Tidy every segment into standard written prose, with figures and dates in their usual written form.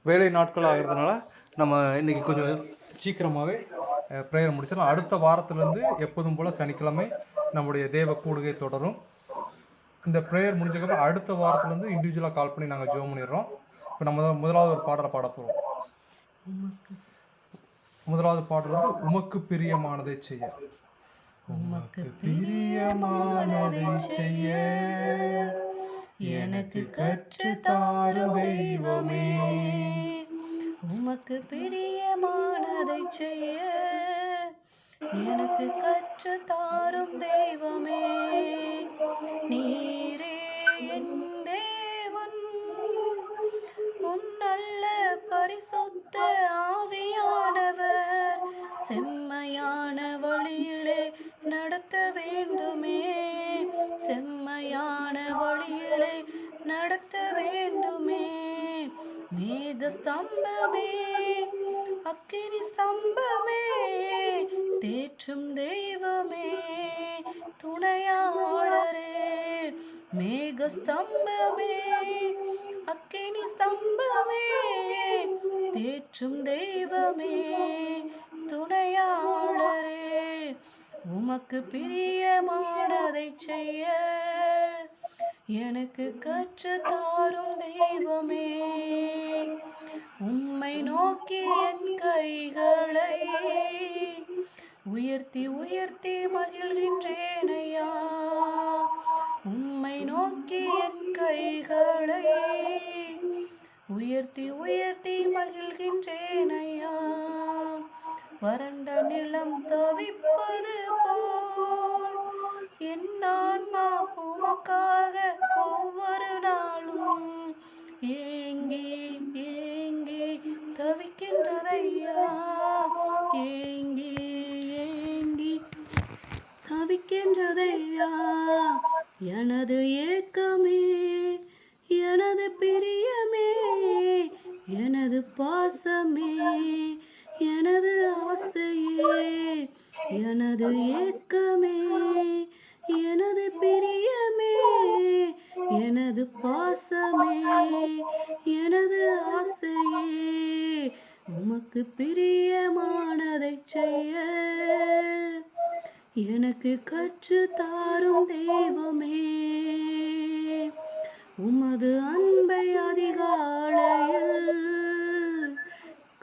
வேலை நாட்கள் ஆகிறதுனால நம்ம இன்றைக்கி கொஞ்சம் சீக்கிரமாகவே ப்ரேயர் முடிச்சிடலாம். அடுத்த வாரத்துலேருந்து எப்போதும் போல் சனிக்கிழமை நம்முடைய தேவ கூடுகை தொடரும். இந்த ப்ரேயர் முடிஞ்சதுக்கப்புறம் அடுத்த வாரத்துலேருந்து இண்டிவிஜுவலாக கால் பண்ணி நாங்கள் ஜெபம் பண்ணிடுறோம். இப்போ நம்ம முதலாவது ஒரு பாடலை பாட போகிறோம். முதலாவது பாடல் வந்து உமக்கு பிரியமானதை செய்ய. உமக்கு பிரியமானதை செய்ய எனக்கு கற்று தாரும் தெய்வமே. உமக்கு பிரியமானதை செய்ய எனக்கு கற்று தாரும் தெய்வமே. நீரே என் தேவன், உம் நல்ல பரிசுத்த ஆவியானவர் செம்மையான வழியிலே நடத்த வேண்டுமே. செம்மையான வழியிலே நடத்த வேண்டுமே. மேக ஸ்தம்பமே, அக்கினி ஸ்தம்பமே, தேற்றும் தெய்வமே, துணையாளரே. மேக ஸ்தம்பமே, அக்கினி ஸ்தம்பமே, தேற்றும் தெய்வமே, துணையாளரே. உமக்கு பிரியமானதை செய்ய எனக்கு கற்று தாரும் தெய்வமே. உம்மை நோக்கி என் கைகளை உயர்த்தி உயர்த்தி மகிழ்கின்றேனையா. உம்மை நோக்கி என் கைகளை உயர்த்தி உயர்த்தி மகிழ்கின்றேனையா. வறண்ட நிலம் தவிப்பது போல் என் ஆன்மா உமக்காக ஒவ்வொரு நாளும் ஏங்கி ஏங்கி தவிக்கின்றதையா. ஏங்கி ஏங்கி தவிக்கின்றதையா. எனது ஏக்கமே, எனது பிரியமே, எனது பாசமே, எனது ஆசையே, எனது ஏக்கமே, எனது பிரியமே, எனது பாசமே, எனது ஆசையே, உமக்கு பிரியமானதை செய்ய எனக்கு கற்று தாரும் தெய்வமே. உமது அன்பை அதிகாலையில்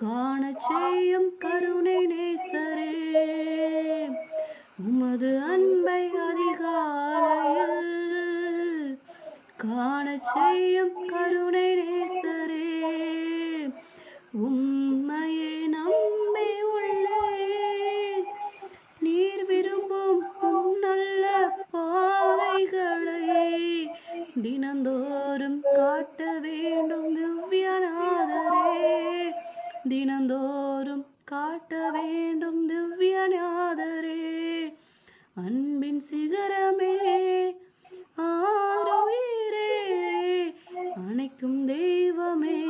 காண செய்யும் கருணை நேசரே. உமது அன்பை அதிகாலையில் காண செய்யும் கருணை நேசரே. உம்மையே நம்பி உள்ளேன், நீர் விரும்பும் நல்ல பாதைகளை தினந்தோறும் காட்ட வேண்டும் திவ்யநாதரே. தினந்தோறும் காட்ட வேண்டும் திவ்யநாதரே. அன்பின் சிகரமே, ஆருயிரே, அணைக்கும் தெய்வமே,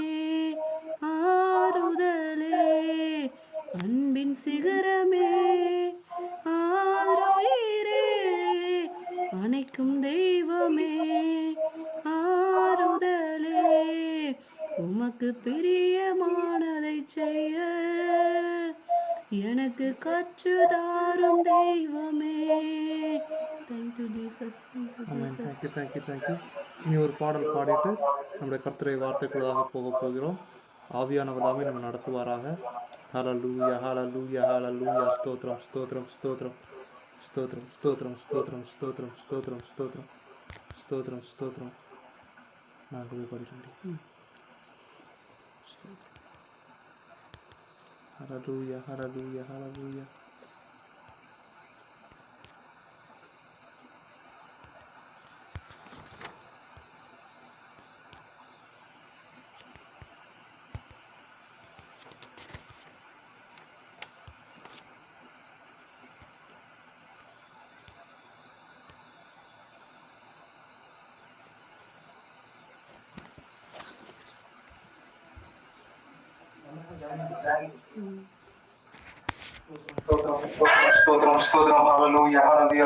ஆறுதலே. அன்பின் சிகரமே, ஆருயிரே, அணைக்கும் தெய்வமே, ஆறுதலே. உமக்கு பிரியமானதை செய்ய எனக்கு கற்று தாரும் தெய்வமே. Thank you Jesus. தேங்க்யூ. இனி ஒரு பாடல் பாடிட்டு நம்முடைய கர்த்தரை வார்த்தைக்குள்ளதாக போக போகிறோம். ஆவியானவராகவே நம்ம நடத்துவாராக. ஹல்லேலூயா ஹல்லேலூயா ஹல்லேலூயா. ஸ்தோத்திரம் ஸ்தோத்திரம் ஸ்தோத்திரம் ஸ்தோத்திரம் ஸ்தோத்திரம் ஸ்தோத்திரம் ஸ்தோத்திரம் ஸ்தோத்திரம் ஸ்தோத்திரம் ஸ்தோத்திரம் ஸ்தோத்திரம். நான் போய் படிக்கிறேன். ஹல்லேலூயா ஹல்லேலூயா ஹல்லேலூயா.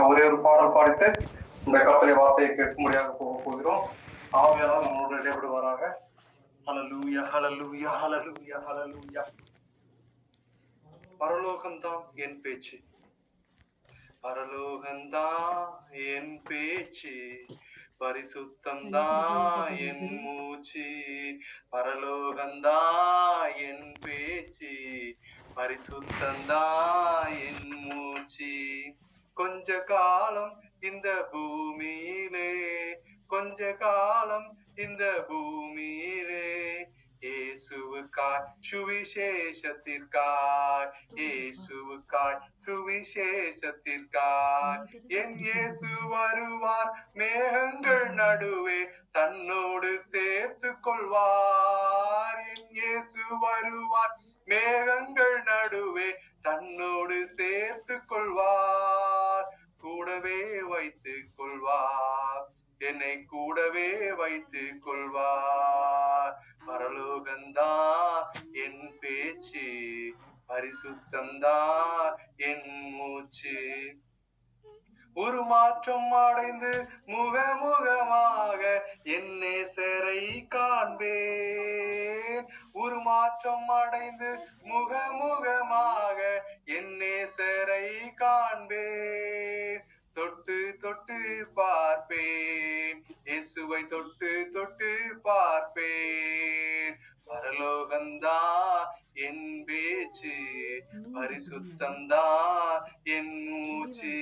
ஒரே ஒரு பாடல் பாடிட்டு இந்த கர்த்தருடைய வார்த்தையை கேட்கும்படியாக போக போகிறோம். ஆவியானவர் நம்மளோட இடைபடுவாராக. ஹல்லேலூயா, ஹல்லேலூயா, ஹல்லேலூயா, ஹல்லேலூயா. பரலோகம்தான் என் பேச்சு, பரலோகம்தான் என் பேச்சு, பரிசுத்தம்தான் என் மூச்சு, பரலோகம்தான் என் பேச்சு, பரிசுத்தம்தான் என் மூச்சு. கொஞ்ச காலம் இந்த பூமியிலே, கொஞ்ச காலம் இந்த பூமியிலே, இயேசுவுக்காய் சுவிசேஷத்திற்காய், இயேசுவுக்காய் சுவிசேஷத்திற்காய், என் இயேசு வருவார் மேகங்கள் நடுவே தன்னோடு சேர்த்து கொள்வார், என் இயேசு வருவார் மேகங்கள் நடுவே தன்னோடு சேர்த்து கொள்வார், கூடவே வைத்துக் கொள்வார், என்னை கூடவே வைத்துக் கொள்வார். பரலோகம்தான் என் பேச்சு, பரிசுத்தம்தான் என் மூச்சு. ஒரு மாற்றம் அடைந்து முகமுகமாக என் நேசரை காண்பேன், ஒரு மாற்றம் அடைந்து முகமுகமாக என் நேசரை காண்பேன், தொட்டு தொட்டு பார்ப்பேன், இயேசுவை தொட்டு தொட்டு பார்ப்பேன். பரலோகம்தான் என் பேச்சு, பரிசுத்தம்தான் என் மூச்சு.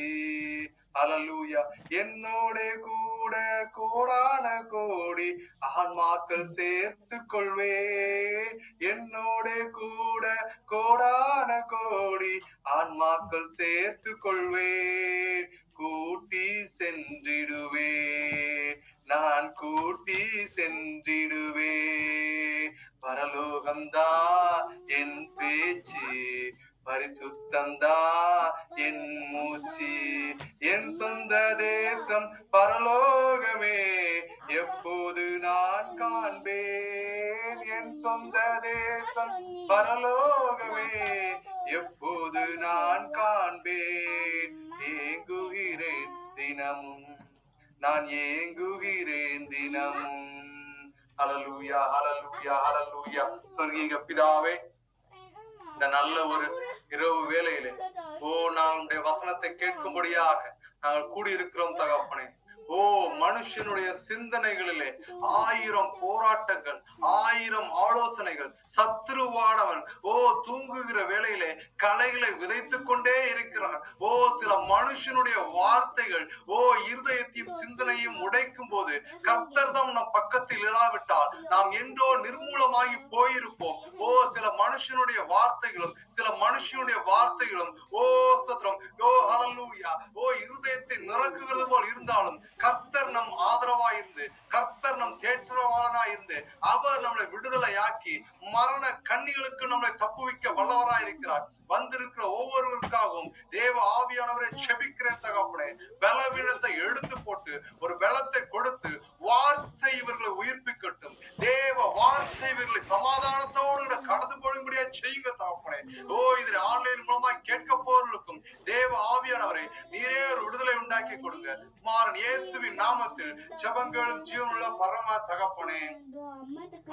ஹல்லேலூயா. என்னோட கூட கோடான கோடி ஆன்மாக்கள் சேர்த்து கொள்வேன், என்னோட கூட கோடான கோடி ஆன்மாக்கள் சேர்த்து கொள்வேன், கூட்டி சென்றிடுவேன், நான் கூட்டி சென்றிடுவேன். பரலோகம்தான் என் பேச்சு, பரிசுத்தம்தான் என் மூச்சு. என் சொந்த தேசம் பரலோகமே எப்போது நான் காண்பேன், என் சொந்த தேசம் பரலோகமே எப்போது நான் காண்பேன். ஏங்குகிறேன் தினமும், நான் ஏங்குகிறேன் தினமும். ஹல்லேலூயா, ஹல்லேலூயா, ஹல்லேலூயா. சொர்க்கீக பிதாவே, இந்த நல்ல ஒரு இரவு வேளையிலே நாங்களுடைய வசனத்தை கேட்கும்படியாக நாங்கள் கூடியிருக்கிறோம் தகப்பனே. மனுஷனுடைய சிந்தனைகளிலே 1000 போராட்டங்கள், 1000 ஆலோசனைகள், சத்துருவானவன் தூங்குகிற வேளையிலே கலைகளை விதைத்துக் கொண்டே இருக்கிறார். சில மனுஷனுடைய வார்த்தைகள் இருதயத்தையும் சிந்தனையும் உடைக்கும் போது கர்த்தர்தான் நம் பக்கத்தில் இராவிட்டால் நாம் என்றோ நிர்மூலமாகி போயிருப்போம். சில மனுஷனுடைய வார்த்தைகளும் சில மனுஷனுடைய வார்த்தைகளும் ஸ்தோத்திரம், ஹல்லேலூயா, இருதயத்தை நிரக்குகிறது போல் இருந்தாலும் கர்த்தர் நம் ஆதரவாயிருந்து, கர்த்தர் நம் தேற்றவாளனாயிருந்து அவர் நம்மளை விடுதலையாக்கி மரண கண்ணிகளுக்கு நம்மளை தப்புவிக்க வல்லவராயிருக்கிறார். வந்திருக்கிற ஒவ்வொருவருக்காகவும் தேவ ஆவியானவரை செபிக்கிறேன் தகப்பனே. பலவீனத்தை எடுத்து போட்டு ஒரு பலத்தை கொடுத்து வார்த்தை இவர்களை உயிர்ப்பிக்கட்டும். தேவ வார்த்தை இவர்களை சமாதானத்தோடு கடந்து போடும்படியா செய்யுங்க தகப்பனே. இதில் ஆன்லைன் மூலமா கேட்க போவர்களுக்கும் தேவ ஆவியானவரை நீரே ஒரு விடுதலை உண்டாக்கி கொடுங்க. மாறன் இயேசுவின் நாமத்தில் ஜெபங்களும் ஜீவனுள்ள பரம தகப்பனே.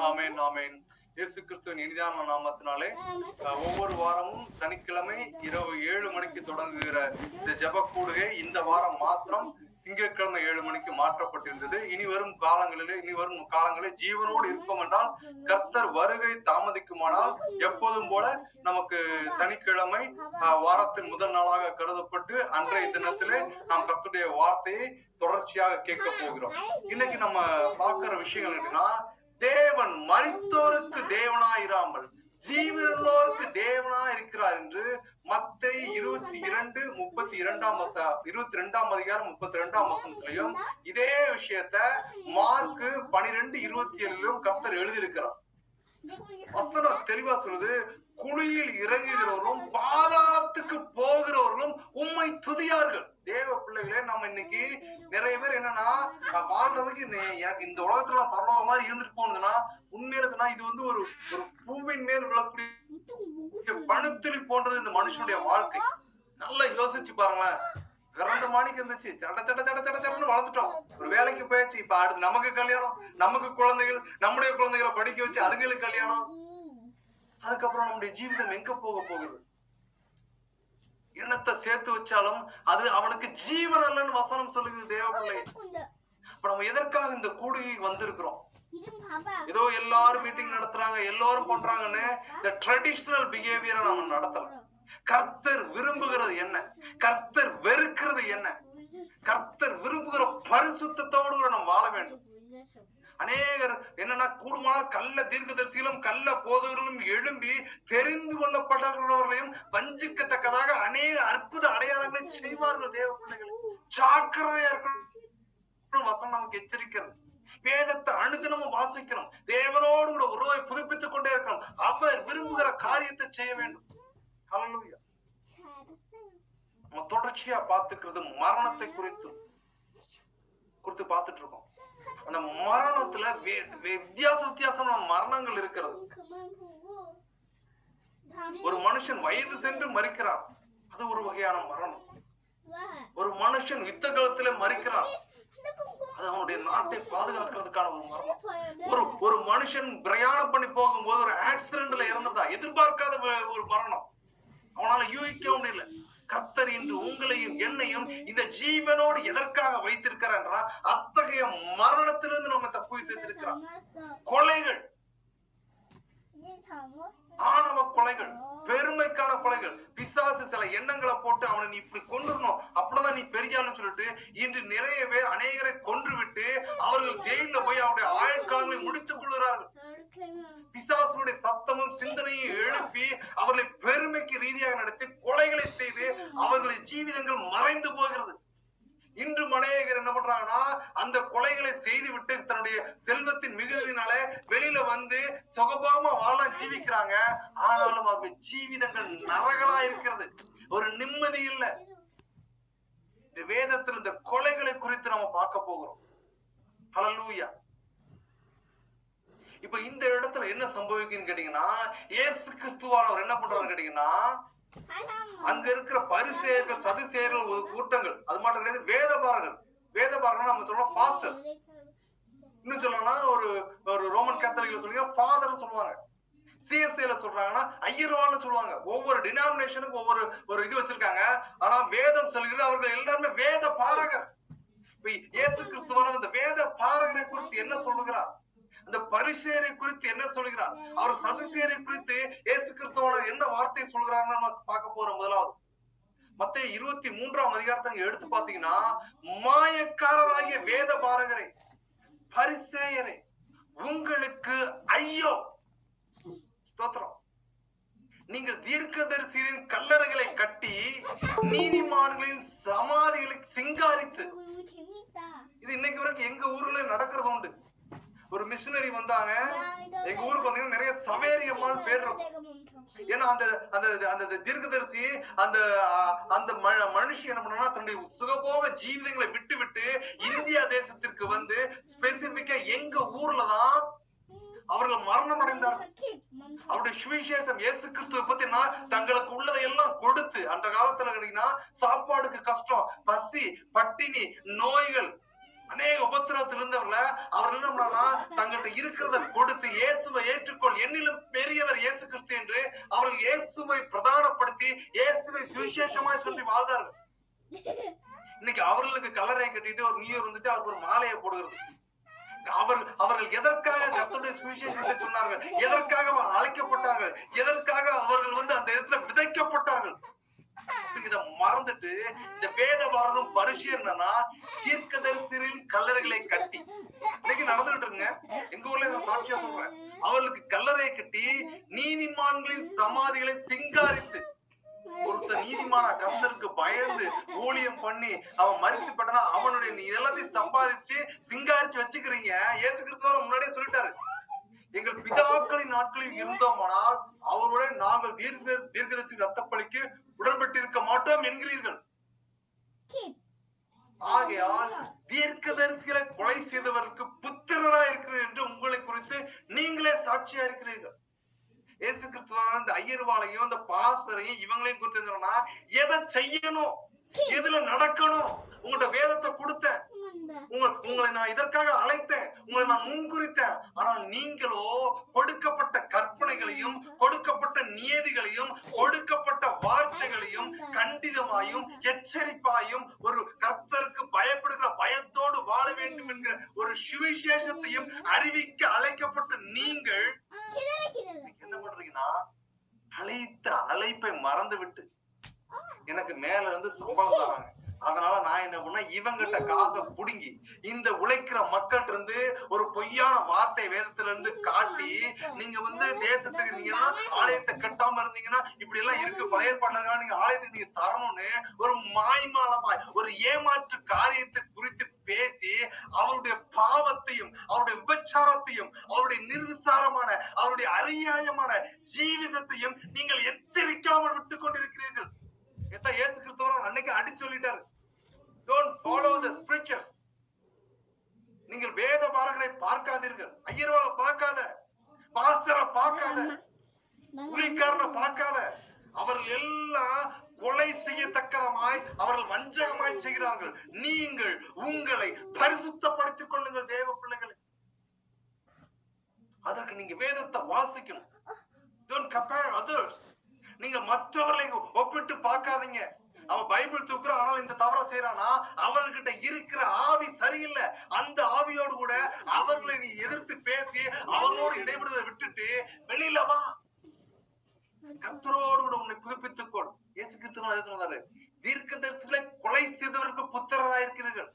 ஆமென், ஆமென். இயேசு கிறிஸ்துவின் இனிதான நாமத்தினாலே ஒவ்வொரு வாரமும் சனிக்கிழமை இரவு 7 மணிக்கு தொடங்குகிற இந்த ஜெப கூடுகை இந்த வாரம் மாத்திரம் திங்கட்கிழமை 7 மணிக்கு மாற்றப்பட்டிருந்தது. இனி வரும் காலங்களில் ஜீவனோடு இருப்போம் என்றால், கர்த்தர் வருகை தாமதிக்குமானால் எப்போதும் போல நமக்கு சனிக்கிழமை வாரத்தின் முதல் நாளாக கருதப்பட்டு அன்றைய தினத்திலே நாம் கர்த்தருடைய வார்த்தையை தொடர்ச்சியாக கேட்க போகிறோம். இன்னைக்கு நம்ம பார்க்கிற விஷயங்கள் என்னன்னா, தேவன் மரித்தோருக்கு தேவனாயிராமல் ஜீவனுள்ளோருக்கு தேவனா இருக்கிறார் என்று மத்தேயு 22:32 அதிகாரம் 32 வசனத்திலையும் இதே விஷயத்த மார்க்கு 12:27 கர்த்தர் எழுதியிருக்கிறார். வசனம் தெளிவா சொல்லுது, குழியில் இறங்குகிறவர்களும் பாதாளத்துக்கு போகிறவர்களும் உம்மை துதியார்கள். தேவ பிள்ளைகளே, நம்ம இன்னைக்கு நிறைய பேர் என்னன்னா, வாழ்றதுக்கு எனக்கு இந்த உலகத்துல பரலோக மாதிரி இருந்துட்டு போனதுன்னா உண்மையில இது வந்து ஒரு பூவின் மேல் விழக்கூடிய பணுத்துளி போன்றது இந்த மனுஷனுடைய வாழ்க்கை. நல்லா யோசிச்சு பாருங்களேன். கரண்ட் மாணிக்கு இருந்துச்சு, சட சட சட சட சடன்னு வளர்ந்துட்டோம். ஒரு வேலைக்கு போயாச்சு. இப்ப அடுத்து நமக்கு கல்யாணம், நமக்கு குழந்தைகள், நம்முடைய குழந்தைகளை படிக்க வச்சு அதுங்களுக்கு கல்யாணம். அதுக்கப்புறம் நம்முடைய ஜீவிதம் எங்க போக போகுது? எண்ணத்தை சேர்த்து வச்சாலும் அது அவனுக்கு ஜீவன் அல்லன்னு வசனம் சொல்லுது தேவ பிள்ளை. இப்ப நம்ம எதற்காக இந்த கூடுகை வந்திருக்கிறோம்? ஏதோ எல்லாரும் மீட்டிங் நடத்துறாங்க, எல்லாரும் பண்றாங்கன்னு இந்த ட்ரெடிஷனல் பிஹேவியரை நம்ம நடத்தலாம். கர்த்தர் விரும்புகிறது என்ன? கர்த்தர் வெறுக்கிறது என்ன? கர்த்தர் விரும்புகிற பரிசுத்தத்தோடு கூட நம்ம வாழ வேண்டும். அநேகர் என்னன்னா கூடுமானால் கள்ள தீர்க்கதரிசிகளும் கள்ள போதகர்களும் எழும்பி தெரிந்து கொள்ளப்பட்டவர்களையும் வஞ்சிக்கத்தக்கதாக அநேக அற்புத அடையாளங்களை செய்வார்கள். தேவ பிள்ளைகள் ஜாக்கிரதையா இருக்கணும். வசனம் நமக்கு எச்சரிக்கிறது. வேதத்தை அனுதினமும் வாசிக்கணும். தேவனோடு கூட உறவை புதுப்பித்துக் கொண்டே இருக்கணும். அவர் விரும்புகிற காரியத்தை செய்ய வேண்டும். ஹல்லேலூயா. நம்ம தொடர்ச்சியா பார்த்துக்கிறது மரணத்தை குறித்து பார்த்துட்டு இருக்கோம். அந்த மரணத்துல வித்தியாசமான மரணங்கள் இருக்கிறது. ஒரு மனுஷன் வயது சென்று மரிக்கிறார், அது ஒரு வகையான மரணம். ஒரு மனுஷன் யுத்த காலத்துல மரிக்கிறார், அது அவனுடைய நாட்டை பாதுகாக்கிறதுக்கான ஒரு மரணம். ஒரு மனுஷன் பிரயாணம் பண்ணி போகும்போது ஒரு ஆக்சிடென்ட்ல இறந்துட்டா, எதிர்பார்க்காத ஒரு மரணம், அவனால யூகிக்க முடியல. கர்த்தர் இன்று உங்களையும் என்னையும் இந்த ஜீவனோடு எதற்காக வைத்திருக்கிறார் என்றால் அத்தகைய மரணத்திலிருந்து நம்ம தப்புவித்திருக்கிறார். கொலைகள், ஆணவ கொலைகள், பெருமைக்கான கொலைகள், பிசாசு சில எண்ணங்களை போட்டு அவனை நீ இப்படி கொண்டுறணும், அப்படிதான் நீ பெரியாலும் சொல்லிட்டு இன்று நிறைய பேர் அநேகரை கொன்று விட்டு அவர்கள் ஜெயில போய் அவருடைய ஆயுட்காலங்களை முடித்துக் கொள்கிறார்கள். பிசாசுடைய சத்தமும் சிந்தனையும் எழுப்பி அவர்களை பெருமைக்கு ரீதியாக நடத்தி கொலைகளை செய்து அவர்களின் ஜீவிதங்கள் மறைந்து போகிறது. இன்று அநேகர் என்ன பண்றாங்கன்னா அந்த கொலைகளை செய்து விட்டு தன்னுடைய செல்வத்தின் மிகுதியினால வெளியில வந்து சுகபோகமா வாழ ஜீவிக்கிறாங்க. ஆனாலும் அவருடைய ஜீவிதங்கள் நரகளா இருக்கிறது, ஒரு நிம்மதி இல்ல. இந்த வேதத்தில் இந்த கொலைகளை குறித்து நம்ம பார்க்க போகிறோம். ஹல்லேலூயா. இப்ப இந்த இடத்துல என்ன சம்பவிக்குன்னு கேட்டீங்கன்னா, இயேசு கிறிஸ்துவானவர் என்ன பண்றாரு கேட்டீங்கன்னா, அங்க இருக்கிற பரிசேயர்கள் சதுசேயர்கள் ஒரு கூட்டங்கள், அது மட்டும் கிடையாது வேதபாரகர்கள் நம்ம சொல்றோம் பாஸ்டர்ஸ், இன்னும் சொல்லணும்னா ஒரு ரோமன் கேத்தலிக்ல சொல்லுங்க ஃபாதர் சொல்லுவாங்க, சிஎஸ்ஐல சொல்றாங்கன்னா ஐயர்வான்னு சொல்லுவாங்க. ஒவ்வொரு டினாமினேஷனுக்கு ஒவ்வொரு இது வச்சிருக்காங்க. ஆனா வேதம் சொல்கிறது அவர்கள் எல்லாருமே வேத பாரகர். இப்ப இயேசு கிறிஸ்துவானவர் இந்த வேத பாரகரை குறித்து என்ன சொல்லுகிறார், அந்த பரிசேயரை குறித்து என்ன சொல்கிறார், அவர் சதுசேயரை குறித்து இயேசு கிறிஸ்துவானவர் என்ன வார்த்தை சொல்கிறார்னு நம்ம பார்க்க போறோம். முதலாவது மத்தேயு 23ஆம் அதிகாரத்தை எடுத்து பாத்தீங்கன்னா, மாயக்காரராகிய வேத பாரகரை, பரிசேயரை, உங்களுக்கு ஐயோ. ஸ்தோத்திரம். நீங்கள் தீர்க்கதரிசிகளின் கல்லறைகளை கட்டி நீதிமான்களின் சமாதிகளை சிங்காரித்து. இது இன்னைக்கு வரைக்கும் எங்க ஊர்ல நடக்கிறது உண்டு. ஒரு மிஷினரி வந்தாங்க எங்க ஊருக்கு வந்தீங்கன்னா நிறைய சவேரியம்மான்னு பேர் இருக்கும். ஏன்னா அந்த தீர்க்கதரிசி அந்த மனுஷி என்ன பண்ணா தன்னுடைய சுகபோக ஜீவிதங்களை விட்டு இந்தியா தேசத்திற்கு வந்து ஸ்பெசிபிக்கா எங்க ஊர்லதான் அவர்கள் மரணம் அடைந்தார்கள். அவருடைய சுவிசேஷம் இயேசு கிறிஸ்துவை பத்தி தங்களுக்கு உள்ளதை எல்லாம் கொடுத்து, அந்த காலத்துல கேட்டீங்கன்னா சாப்பாடுக்கு கஷ்டம், பசி, பட்டினி, நோய்கள், அநேக உபத்திரவத்தில் இருந்தவர்கள அவர்கள் என்ன பண்ணா தங்கள்கிட்ட இருக்கிறத கொடுத்து இயேசுவை ஏற்றுக்கொள், என்னிலும் பெரியவர் இயேசு கிறிஸ்து என்று அவர்கள் இயேசுவை பிரதானப்படுத்தி இயேசுவை சுவிசேஷமாய் சொல்லி வாழ்ந்தார்கள். இன்னைக்கு அவர்களுக்கு கல்லறை கட்டிட்டு ஒரு நியூ இயர் வந்துச்சு, அவருக்கு ஒரு மாலையை போடுகிறது. அவர்கள் எதற்காக கர்த்தருடைய சுவிசேஷத்தை சொன்னார்கள், எதற்காக அழைக்கப்பட்டார்கள், எதற்காக அவர்கள் வந்து அந்த இடத்துல விதைக்கப்பட்டார்கள். இத மறந்துட்டு இந்த வேத பாரதம் பரிசு என்னன்னா தீர்க்கதரிசிகளின் கல்லறைகளை கட்டி இன்னைக்கு நடந்துகிட்டு இருங்க. எங்க ஊர்ல நான் சாட்சியா சொல்றேன், அவர்களுக்கு கல்லறையை கட்டி நீதிமான்களின் சமாதிகளை சிங்காரித்து. ஒருத்தர் நீதிமான கர்த்தருக்கு பயந்து ஊழியம் பண்ணி அவன் மரித்து பட்டனா அவனுடைய நீ எல்லாத்தையும் சம்பாதிச்சு சிங்காரிச்சு வச்சுக்கிறீங்க. இயேசு கிறிஸ்துவால முன்னாடியே சொல்லிட்டாரு, எங்கள் பிதாக்களின் நாட்களில் இருந்தோமானால் அவருடன் நாங்கள் தீர்க்கதரிசி ரத்தப்பலிக்கு உடன்பட்டிருக்க மாட்டோம் என்கிறீர்கள். ஆகையால் தீர்க்கதரிசிகளை கொலை செய்தவர்களுக்கு புத்திரரா இருக்கிறது என்று உங்களை குறித்து நீங்களே சாட்சியா இருக்கிறீர்கள். இயேசு கிறிஸ்துவான இந்த ஐயர்வாளையும் இந்த பாஸ்டரையும் இவங்களையும் குறித்து எதை செய்யணும், எதுல நடக்கணும்? உங்கள்ட்ட வேதத்தை கொடுத்தேன், உங்களை நான் இதற்காக அழைத்தேன், உங்களை நான் முன்குறித்தேன். ஆனால் நீங்களோ கொடுக்கப்பட்ட கற்பனைகளையும் கொடுக்கப்பட்ட நியதிகளையும் கொடுக்கப்பட்ட வார்த்தைகளையும் கண்டிதமாயும் எச்சரிப்பாயும் ஒரு கர்த்தருக்கு பயப்படுகிற பயத்தோடு வாழ வேண்டும் என்கிற ஒரு சுவிசேஷத்தையும் அறிவிக்க அழைக்கப்பட்ட நீங்கள் என்ன பண்றீங்கன்னா, அழைத்த அழைப்பை மறந்து விட்டு எனக்கு மேல இருந்து சம்பளம் தராங்க, அதனால நான் என்ன பண்ண, இவங்கிட்ட காசை புடுங்கி இந்த உழைக்கிற மக்கள்கிட்ட இருந்து ஒரு பொய்யான வார்த்தை வேதத்துல இருந்து காட்டி, நீங்க தேசத்துக்கு நீங்க ஆலயத்தை கட்டாம இருந்தீங்கன்னா இப்படி எல்லாம் இருக்கு, பழைய பண்ணா நீங்க ஆலயத்துக்கு நீங்க தரணும்னு ஒரு மாய்மாலமாய் ஒரு ஏமாற்று காரியத்தை குறித்து பேசி அவருடைய பாவத்தையும் அவருடைய விபச்சாரத்தையும் அவருடைய நிர்விசாரமான அவருடைய அநியாயமான ஜீவிதத்தையும் நீங்கள் எச்சரிக்காமல் விட்டுக் கொண்டிருக்கிறீர்கள். இயேசு கிறிஸ்துவர் அன்னைக்கு அடிச்சு சொல்லிட்டாரு, don't follow the preachers. நீங்கள் வேத பாரகரை பார்க்காதீர்கள், ஐயர்வாளை பார்க்காத, பாஸ்டரை பார்க்காத, ஊழியக்காரனை பார்க்காத. அவர்கள் எல்லாம் கொலை செய்யத்தக்கதமாய் அவர்கள் வஞ்சகமாய் செய்கிறார்கள். நீங்கள் உங்களை பரிசுத்தப்படுத்திக் கொள்ளுங்கள் தேவ பிள்ளைகளை. அதற்கு நீங்க வேதத்தை வாசிக்கணும். Don't compare others. நீங்க மற்றவர்களை ஒப்பிட்டு பார்க்காதீங்க. அவன் பைபிள் தூக்குறான், ஆனால் இந்த தவற செய்யறானா, அவர்கிட்ட இருக்கிற ஆவி சரியில்லை. அந்த ஆவியோடு கூட அவர்களை நீ எதிர்த்து பேசி அவர்களோடு இடைபெறுவதை விட்டுட்டு வெளியில வா, கர்த்தரோடு கூட உன்னை புதுப்பித்துக் கொள். இயேசு கிறிஸ்து சொன்னாரு, தீர்க்கதரிசிகளை கொலை செய்தவருக்கு புத்திரராக இருக்கிறீர்கள்.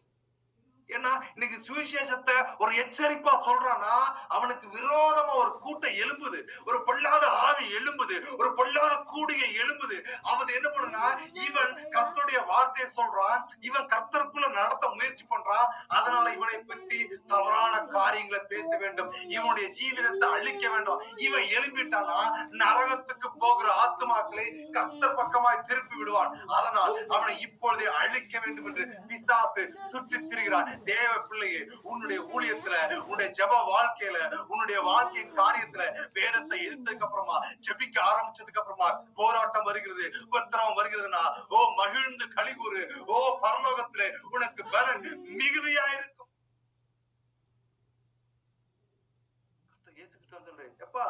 ஏன்னா இன்னைக்கு சுவிசேஷத்தை ஒரு எச்சரிப்பா சொல்றானா, அவனுக்கு விரோதமா ஒரு கூட்டம் எழும்புது, ஒரு பொல்லாத ஆவி எழும்புது, ஒரு பொல்லாத கூடிகை எழும்புது. அவன் என்ன பண்ணுனா, இவன் கர்த்தருடைய வார்த்தையை சொல்றான், இவன் கர்த்தருக்குள்ள நடத்த முயற்சி பண்றான், அதனால இவனை பத்தி தவறான காரியங்களை பேச வேண்டும், இவனுடைய ஜீவிதத்தை அழிக்க வேண்டும். இவன் எழும்பிட்டானா நரகத்துக்கு போகிற ஆத்துமாக்களை கர்த்தர் பக்கமாய் திருப்பி விடுவான். அதனால் அவனை இப்பொழுதே அழிக்க வேண்டும் என்று பிசாசு சுற்றி திரிகிறான். தேவ பிள்ளையே, உன்னுடைய ஊழியத்துல, உன்னுடைய ஜெப வாழ்க்கையில, உன்னுடைய வாழ்க்கையின் காரியத்துல வேதத்தை எதிர்த்ததுக்கு அப்புறமா, ஜெபிக்க ஆரம்பிச்சதுக்கு அப்புறமா போராட்டம் வருகிறது, உபத்திரவம் வருகிறதுனா, ஓ மகிழ்ந்து களிகூறு, ஓ பரலோகத்திலே உனக்கு பலன் மிகுதியா இருக்கும். எப்பா,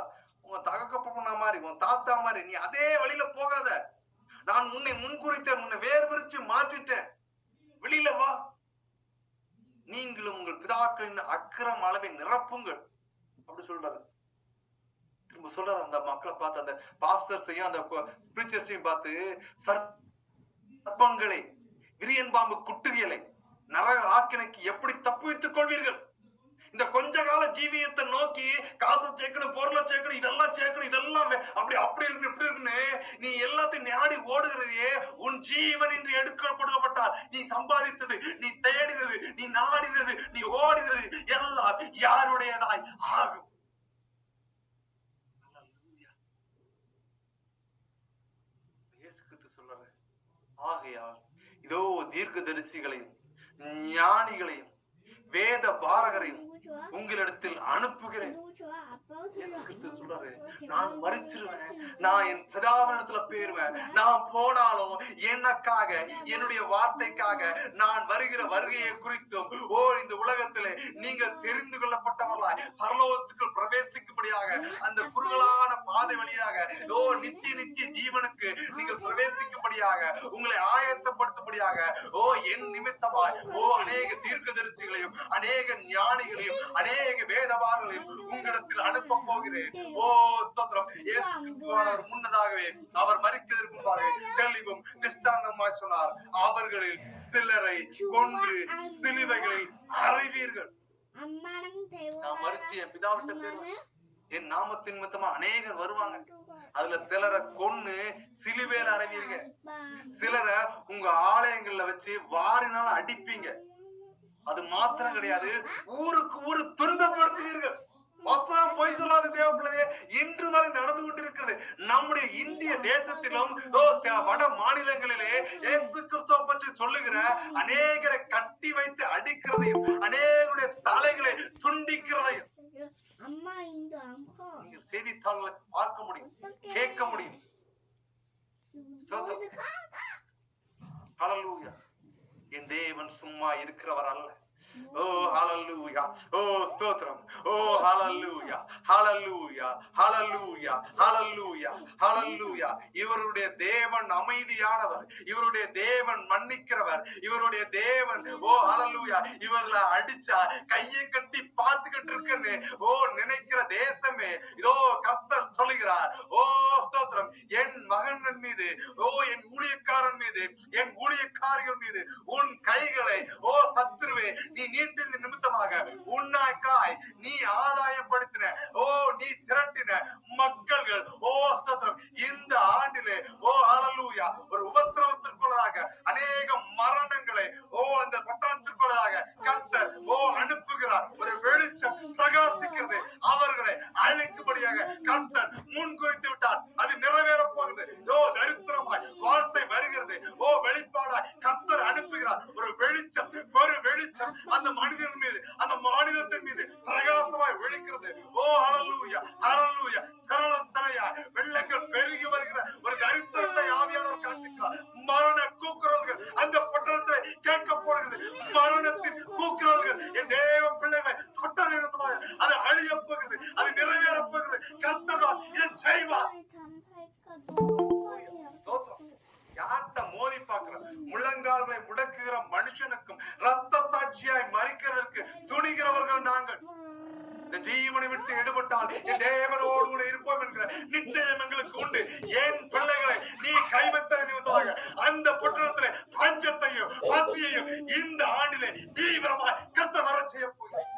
உங்க தகப்பன மாதிரி, உன் தாத்தா மாதிரி நீ அதே வழியில போகாத. நான் உன்னை முன்குறித்தேன், உன்னை வேறு பிரிச்சு மாற்றிட்டேன், வெளியில வா. நீங்களும் உங்கள் பிதாக்களின் அக்கிரம் அளவை நிரப்புங்கள் அப்படி சொல்றாரு. திரும்ப சொல்றாரு, அந்த மக்களை பார்த்து, அந்த பாஸ்டர்ஸையும் அந்த ஸ்பிரிச்சர்ஸையும் பார்த்து, சர்ப்பங்களை, விரியன் பாம்பு குட்டிகளை நரக ஆக்கினைக்கு எப்படி தப்புவித்துக் கொள்வீர்கள்? இந்த கொஞ்ச கால ஜீவியத்தை நோக்கி காசை சேர்க்கணும், பொருளை சேர்க்கணும், இதெல்லாம் சேர்க்கணும், இதெல்லாம் அப்படி அப்படி இருக்கு இப்படி இருக்குன்னு நீ எல்லாத்தையும் நாடி ஓடுகிறதே, உன் ஜீவன் என்று எடுக்கப்படுக்கப்பட்டால் நீ சம்பாதித்தது, நீ தேடினது, நீ நாடினது, நீ ஓடினது எல்லாம் யாருடையதாய் ஆகும். இயேசு கிறிஸ்து சொல்றாரு, ஆகையால் இதோ தீர்க்கதரிசிகளையும் ஞானிகளையும் வேத பாரகரையும் உங்களிடத்தில் அனுப்புகிறேன். சொல்றாரு, நான் மரிச்சிருவேன், நான் என் பிதாவினிடத்துல போயிருவேன். நான் போனாலும் எனக்காக, என்னுடைய வார்த்தைக்காக நான் வருகிற வருகையை குறித்தும், ஓ இந்த உலகத்திலே நீங்கள் தெரிந்து கொள்ளப்பட்டவர்களாய் பரலோகத்துக்குள் பிரவேசிக்கும்படியாக, அந்த குறுகலான பாதை வழியாக ஓ நித்திய ஜீவனுக்கு நீங்கள் பிரவேசிக்கும்படியாக, உங்களை ஆயத்தப்படுத்தும்படியாக, ஓ என் நிமித்தமாய் ஓ அநேக தீர்க்கதரிசிகளையும் அநேக ஞானிகளையும் அநேக வேதபாரர்களையும் உங்களிடத்தில் அனுப்ப போகிறேன். ஓ ஸ்தோத்திரம். இயேசு கிறிஸ்துவானவர் முன்னதாகவே அவர் மரிக்கிறதற்கு முன்பாக தெளிவும் திஷ்டாந்தமாய் சொன்னார், அவர்களில் சிலரை கொன்று சிலுவைகளில் அறைவீர்கள். நான் மரிச்சு என் பிதாவிட்ட போயிருவேன், என் நாமத்தின் நிமித்தமா அநேகர் வருவாங்க, அதுல சிலரை கொன்னு சிலுவையில அறைவீங்க, சிலரை உங்க ஆலயங்கள்ல வச்சு வாரினால அடிப்பீங்க. அது மாத்திரம் கிடையாது, ஊருக்கு ஊரு துன்பப்படுத்துவீர்கள். பொய் சொல்லாத தேவ பிள்ளையே, இன்று வரை நடந்து கொண்டிருக்கிறது. நம்முடைய இந்திய தேசத்திலும் வட மாநிலங்களிலே இயேசு கிறிஸ்துவை பற்றி சொல்லுகிற அநேகரை கட்டி வைத்து அடிக்கிறதையும் அநேகருடைய தலைகளை துண்டிக்கிறதையும் நீங்கள் செய்தித்தாள்களை பார்க்க முடியும், கேட்க முடியும். ஹalleluya. என் தேவன் சும்மா இருக்கிறவர் அல்ல. ஓ ஹalleluya. ஓ ஸ்தோத்திரம். ஓ ஹalleluya. ஹalleluya. ஹalleluya. ஹalleluya. ஹalleluya. இவருடைய தேவன் அமைதியானவர். இவருடைய தேவன் மன்னிக்கிறவர். இவருடைய தேவன் ஓ ஹalleluya. இவர்ல அடிச்சா கையை கட்டி பார்த்துக்கிட்டு இருக்குன்னு ஓ நினைக்கிற தேசமே இதோ கர்த்தர் சொல்லுகிறார். ஓ ஸ்தோத்திரம். என் மகன் மீது ஓ என் ஊழியக்காரன் மீது என் ஊழியக்காரிகள் மீது உன் கைகளை ஓ சத்துருவே நீ நீட்டின நிமித்தமாக உன்னாய்க்காய் நீ ஆதாயப்படுத்தின ஓ நீ திரட்டின மக்கள்கள் ஓ ஸ்தோத்திரம் இந்த ஆண்டிலே ஓ ஹalleluya ஒரு உபத்திரவத்திற்குள்ளதாக அநேக மரணங்களை ஓ அந்த பட்டணத்திற்குள்ளதாக கர்த்தர் ஓ அனுப்புகிறார். ஒரு வெளிச்சம் பிரகாசிக்கிறது. அவர்களை அழைக்கும்படியாக கர்த்தர் முன் குறித்து விட்டார். அது நிறைவேற போகிறது. ஓ தரித்திரமாய் வார்த்தை வருகிறது. ஓ வெளிப்பாடாய் கர்த்தர் அனுப்புகிறார். ஒரு வெளிச்சம் அந்த மனிதன் மீது அந்த மாநிலத்தின் மீது பிரகாசமாய் விழிக்கிறது. ஓ ஹalleluya ஹalleluya. தரளத்தனையாய் வெள்ளங்கள் பெருகி வருகிற ஒரு தரித்திரத்தை ஆவியானவர் காண்பிக்கிறார். மரண கூக்குரல்கள் அந்த பட்டணத்தை கேட்க போகிறது. மரணத்தின் கூக்குரல்கள் என் தேவ பிள்ளைகளை தொட்ட நிறுத்தமாக அது அழிய போகிறது. அது நிறைவேற போகிறது. கர்த்தர் இதை செய்வார். யார்கிட்ட மோதி பார்க்கிற முழங்கால்களை முடக்குகிற மனுஷனுக்கும் ரத்த சாட்சியாய் மறிக்கிறதற்கு துணிகிறவர்கள் நாங்கள். இந்த ஜீவனை விட்டு எடுபட்டால் என் தேவனோடு கூட இருப்போம் என்கிற நிச்சயம் எங்களுக்கு உண்டு. என் பிள்ளைகளை நீ கைவிட்ட நிமித்தமாக அந்த பட்டணத்திலே பஞ்சத்தையும் பசியையும் இந்த ஆண்டிலே தீவிரமாய் கர்த்தர் வர செய்ய போகிறார்.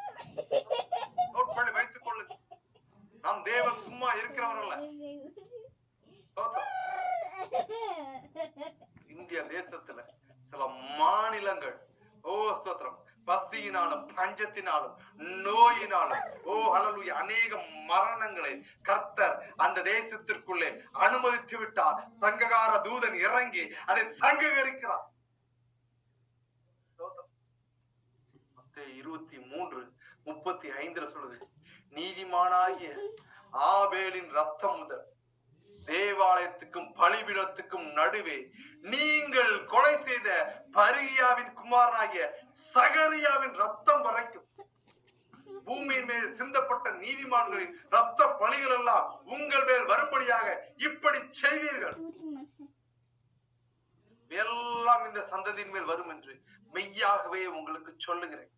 நோட்படி வைத்துக் கொள்ளுங்க. நாம் தேவன் சும்மா இருக்கிறவர் அல்ல. இந்திய தேசத்துல சில மாநிலங்கள் ஓ ஸ்தோத்திரம் பசியினாலும் பஞ்சத்தினாலும் நோயினாலும் ஓ ஹalleluya அநேக மரணங்களை கர்த்தர் அந்த தேசத்திற்குள்ளே அனுமதித்து விட்டார். சங்ககார தூதன் இறங்கி அதை சங்ககரிக்கிறார். 23:35 சொல்லுது, நீதிமானாகிய ஆபேலின் ரத்தம் முதல் தேவாலயத்துக்கும் பலிபீடத்துக்கும் நடுவே நீங்கள் கொலை செய்த பரிகியாவின் குமாரனாகிய சகரியாவின் ரத்தம் வரைக்கும் பூமியின் மேல் சிந்தப்பட்ட நீதிமான்களின் ரத்த பலிகள் எல்லாம் உங்கள் மேல் வரும்படியாக இப்படி செய்வீர்கள். எல்லாம் இந்த சந்ததியின் மேல் வரும் என்று மெய்யாகவே உங்களுக்கு சொல்லுகிறேன்.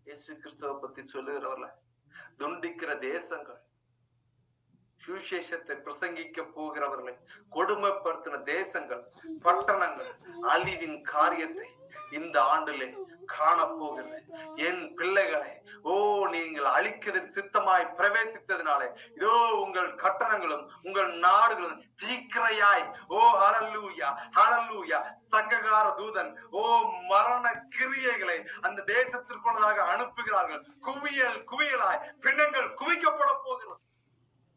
இயேசு கிறிஸ்துவை பத்தி சொல்லுகிறவர்ல துண்டிக்கிற தேசங்கள், சுவிசேஷத்தை பிரசங்கிக்க போகிறவர்களை கொடுமைப்படுத்தின தேசங்கள், பட்டணங்கள் அழிவின் காரியத்தை இந்த ஆண்டிலே காணப்போகிறது. என் பிள்ளைகளை ஓ நீங்கள் அழிக்கிறதில் சித்தமாய் பிரவேசித்ததினாலே இதோ உங்கள் கட்டணங்களும் உங்கள் நாடுகளும் தீக்கிரையாய் ஓ ஹalleluya ஹalleluya சங்ககார தூதன் ஓ மரண கிரியைகளை அந்த தேசத்திற்குள்ளதாக அனுப்புகிறார்கள். குவியலாய் பிணங்கள் குவிக்கப்பட போகிறது.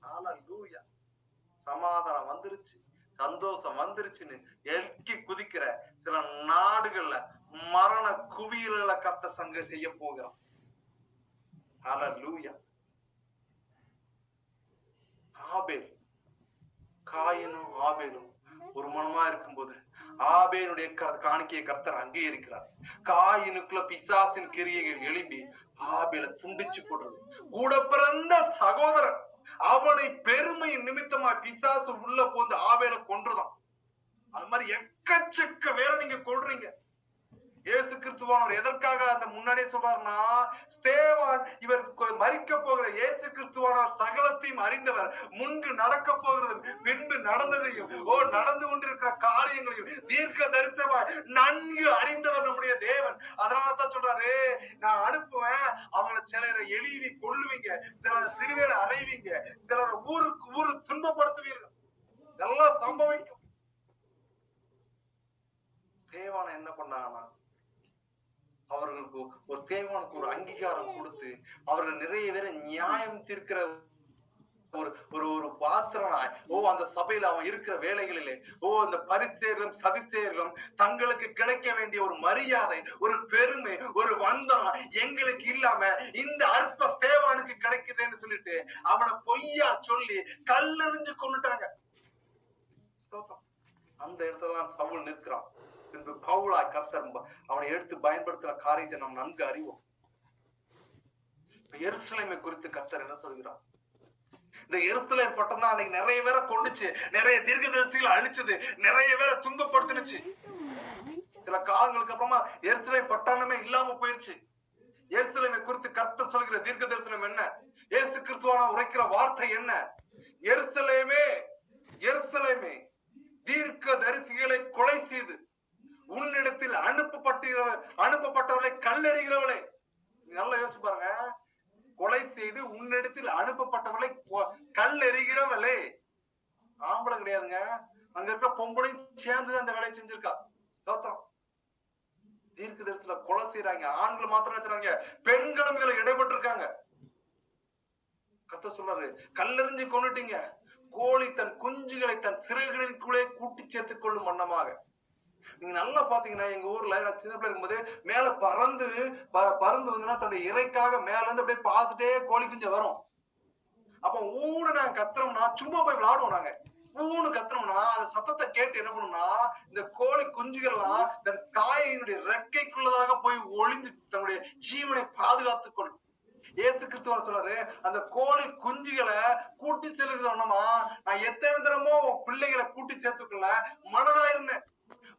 ஹalleluya சமாதானம் வந்துருச்சு, சந்தோஷம் வந்துருச்சுன்னு எல்கி குதிக்கிற சில நாடுகள்ல மரண குவியல்களை கத்த சங்க செய்ய போகிறான். ஹalleluya. ஆபேல் காயினும் ஆபேலும் ஒரு மனமா இருக்கும்போது ஆபேலுடைய காணிக்கையை கர்த்தர் அங்கீகரிக்கிறார். காயினுக்குள்ள பிசாசின் கிரியைகள் எழும்பி ஆபேலை துண்டிச்சு போடுறது. கூட பிறந்த சகோதரன் அவனை பெருமையின் நிமித்தமா பிசாசு உள்ள போந்து ஆபேலை கொன்றுதான். அது மாதிரி எக்கச்சக்க வேற நீங்க கொல்றீங்க. இயேசு கிறிஸ்துவானவர் எதற்காக அந்த முன்னாடியே சொல்றாருன்னா, ஸ்தேவான் இவர் மரிக்க போகிற இயேசு கிறிஸ்துவானவர் சகலத்தையும் அறிந்தவர், முன்பு நடக்க போகிறது பின்பு நடந்ததையும் ஓ நடந்து கொண்டிருக்கிற காரியங்களையும் தீர்க்க தரிசனமாய் நன்கு அறிந்தவர் நம்முடைய தேவன். அதனாலதான் சொல்றாரு, நான் அனுப்புவேன், அவங்களை சிலரை எழுவி கொள்ளுவீங்க, சிலர் சிறுவேலை அறைவீங்க, சிலரை ஊருக்கு ஊரு துன்பப்படுத்துவீர்கள். இதெல்லாம் சம்பவிக்கும். ஸ்தேவானை என்ன பண்ணாங்கன்னா, அவர்களுக்கு ஒரு ஸ்தேவானுக்கு ஒரு அங்கீகாரம் கொடுத்து அவர்கள் நிறைய பேரை நியாயம் தீர்க்கிற ஒரு ஒரு பாத்திரனாய் ஓ அந்த சபையில அவன் இருக்கிற வேலைகளிலே ஓ அந்த பரிசேர்களும் சதிசேர்களும் தங்களுக்கு கிடைக்க வேண்டிய ஒரு மரியாதை, ஒரு பெருமை, ஒரு வந்தனம் எங்களுக்கு இல்லாம இந்த அற்ப ஸ்தேவானுக்கு கிடைக்குதுன்னு சொல்லிட்டு அவனை பொய்யா சொல்லி கல்லெறிஞ்சு கொண்டுட்டாங்க. அந்த இடத்துல தான் சவுல் நிற்கிறான். பின்பு பவுலாய் கர்த்தர் அவனை எடுத்து பயன்படுத்தின காரியத்தை நாம் நன்கு அறிவோம். எருசலேமை குறித்து கர்த்தர் என்ன சொல்கிறார்? இந்த எருசலேம் பட்டம் தான் அன்னைக்கு நிறைய பேரை கொண்டுச்சு, நிறைய தீர்க்கதரிசிகளை அழிச்சது, நிறைய பேரை துன்பப்படுத்தினுச்சு. சில காலங்களுக்கு அப்புறமா எருசலேம் பட்டணமே இல்லாம போயிருச்சு. எருசலேமை குறித்து கர்த்தர் சொல்கிற தீர்க்க தரிசனம் என்ன? இயேசு கிறிஸ்துவான உரைக்கிற வார்த்தை என்ன? எருசலேமே, எருசலேமே, தீர்க்க தரிசிகளை கொலை செய்து உன்னிடத்தில் அனுப்பப்பட்டவர்களை கல்லெறிகிறவளே. நல்லா யோசிச்சு பாருங்க. கொலை செய்து உன்னிடத்தில் அனுப்பப்பட்டவர்களை கல்லெறிகிறவளே. ஆம்பளை கிடையாதுங்க, அங்க இருக்கிற பொம்பளையும் சேர்ந்து அந்த வேலையை செஞ்சிருக்கா. சோத்திரம். தீர்க்க தரிசன கொலை செய்யறாங்க. ஆண்கள் மாத்திரம் வச்சுறாங்க, பெண்களும் இதுல இடைப்பட்டு இருக்காங்க. கர்த்தர் சொல்றாரு, கல்லெறிஞ்சு கொண்டுட்டீங்க. கோழி தன் குஞ்சுகளை தன் சிறகுகளின்குள்ளே கூட்டி சேர்த்துக் கொள்ளும் வண்ணமாக. நீங்க நல்லா பாத்தீங்கன்னா, எங்க ஊர்ல நான் சின்ன பிள்ளை இருக்கும்போது மேல பறந்து வந்துன்னா தன்னுடைய இறைக்காக மேல இருந்து அப்படியே பார்த்துட்டே கோழி குஞ்சு வரும். அப்ப ஊனு நாங்க கத்துறோம்னா, சும்மா போய் விளையாடுவோம். நாங்க ஊனு கத்துறோம்னா அந்த சத்தத்தை கேட்டு என்ன பண்ணும்னா, இந்த கோழி குஞ்சுகள்லாம் தன் தாயினுடைய ரெக்கைக்குள்ளதாக போய் ஒளிஞ்சு தன்னுடைய ஜீவனை பாதுகாத்துக் கொள்ளும். இயேசு கிறிஸ்துவ சொல்றாரு, அந்த கோழி குஞ்சுகளை கூட்டி செல்லுகிறோம்னா, நான் எத்தனை தரமோ பிள்ளைகளை கூட்டி சேர்த்துக்கொள்ள மனதா இருந்தேன்.